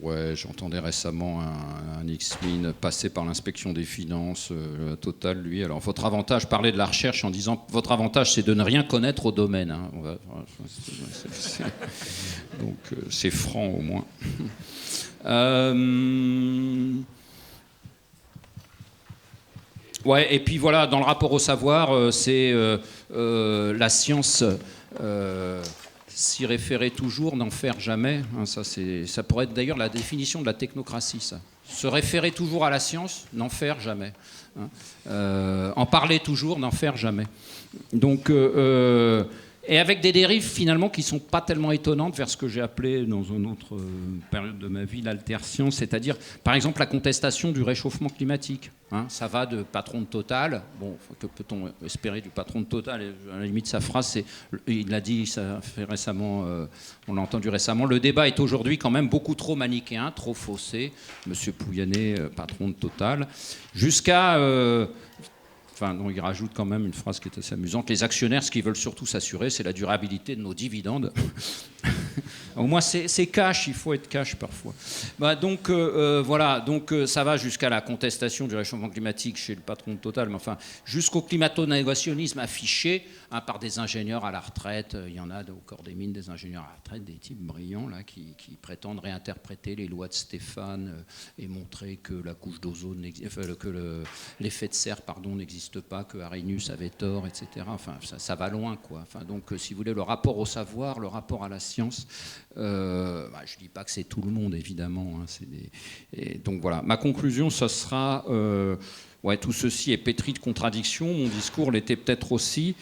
Ouais. Ouais, j'entendais récemment un X-Min passer par l'inspection des finances, Total, lui. Alors, votre avantage, parler de la recherche en disant votre avantage, c'est de ne rien connaître au domaine. Hein. Donc, c'est franc au moins. Ouais, et puis voilà, dans le rapport au savoir, c'est la science. S'y référer toujours, n'en faire jamais. Hein, ça pourrait être d'ailleurs la définition de la technocratie, ça. Se référer toujours à la science, n'en faire jamais. Hein. En parler toujours, n'en faire jamais. Donc, et avec des dérives finalement qui ne sont pas tellement étonnantes vers ce que j'ai appelé dans une autre période de ma vie l'alterscience, c'est-à-dire par exemple la contestation du réchauffement climatique. Hein, ça va de patron de Total. Bon, que peut-on espérer du patron de Total? À la limite, sa phrase, c'est, il l'a dit, ça fait récemment, on l'a entendu récemment. Le débat est aujourd'hui quand même beaucoup trop manichéen, trop faussé. Monsieur Pouyanné, patron de Total, jusqu'à enfin, non, il rajoute quand même une phrase qui est assez amusante. Les actionnaires, ce qu'ils veulent surtout s'assurer, c'est la durabilité de nos dividendes. Au moins, c'est cash, il faut être cash parfois. Bah, donc, voilà, donc ça va jusqu'à la contestation du réchauffement climatique chez le patron de Total, mais enfin, jusqu'au climato-négationnisme affiché hein, par des ingénieurs à la retraite. Il y en a au corps des mines, des ingénieurs à la retraite, des types brillants là, qui prétendent réinterpréter les lois de Stéphane et montrer que la couche d'ozone, que l'effet de serre n'existe pas, que Arrhenius avait tort, etc. Enfin, ça va loin, quoi. Enfin, donc, si vous voulez, le rapport au savoir, le rapport à la science, je ne dis pas que c'est tout le monde, évidemment. Hein, et donc, voilà. Ma conclusion, ce sera... ouais, tout ceci est pétri de contradictions. Mon discours l'était peut-être aussi.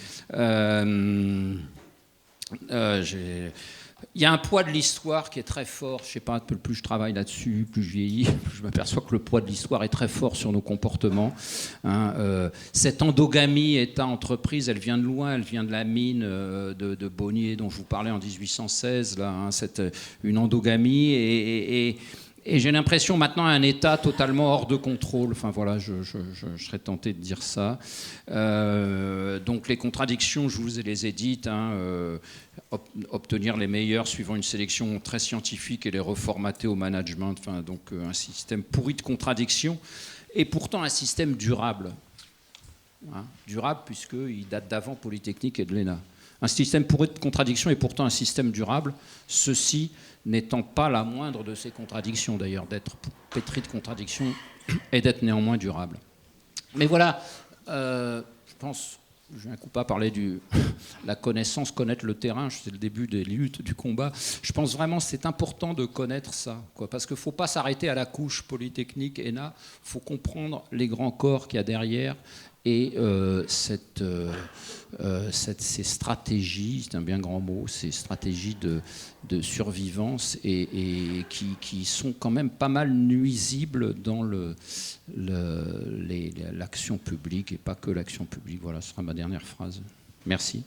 Il y a un poids de l'histoire qui est très fort. Je ne sais pas, plus je travaille là-dessus, plus je vieillis, plus je m'aperçois que le poids de l'histoire est très fort sur nos comportements. Hein, cette endogamie État-entreprise, elle vient de loin, elle vient de la mine de Bonnier dont je vous parlais en 1816. Là, hein, une endogamie et j'ai l'impression maintenant un État totalement hors de contrôle. Enfin voilà, je serais tenté de dire ça. Donc les contradictions, je vous les ai dites. Hein, obtenir les meilleurs suivant une sélection très scientifique et les reformater au management. Enfin, donc un système pourri de contradictions et pourtant un système durable. Hein, durable puisqu'il date d'avant Polytechnique et de l'ENA. Un système pourri de contradictions et pourtant un système durable. Ceci n'étant pas la moindre de ces contradictions, d'ailleurs, d'être pétri de contradictions et d'être néanmoins durable. Mais voilà, je pense, je viens pas parler de la connaissance, connaître le terrain, c'est le début des luttes, du combat. Je pense vraiment que c'est important de connaître ça, quoi, parce qu'il ne faut pas s'arrêter à la couche Polytechnique, ENA, il faut comprendre les grands corps qu'il y a derrière. Et ces stratégies, c'est un bien grand mot, ces stratégies de survivance et qui sont quand même pas mal nuisibles dans l'action publique et pas que l'action publique. Voilà, ce sera ma dernière phrase. Merci.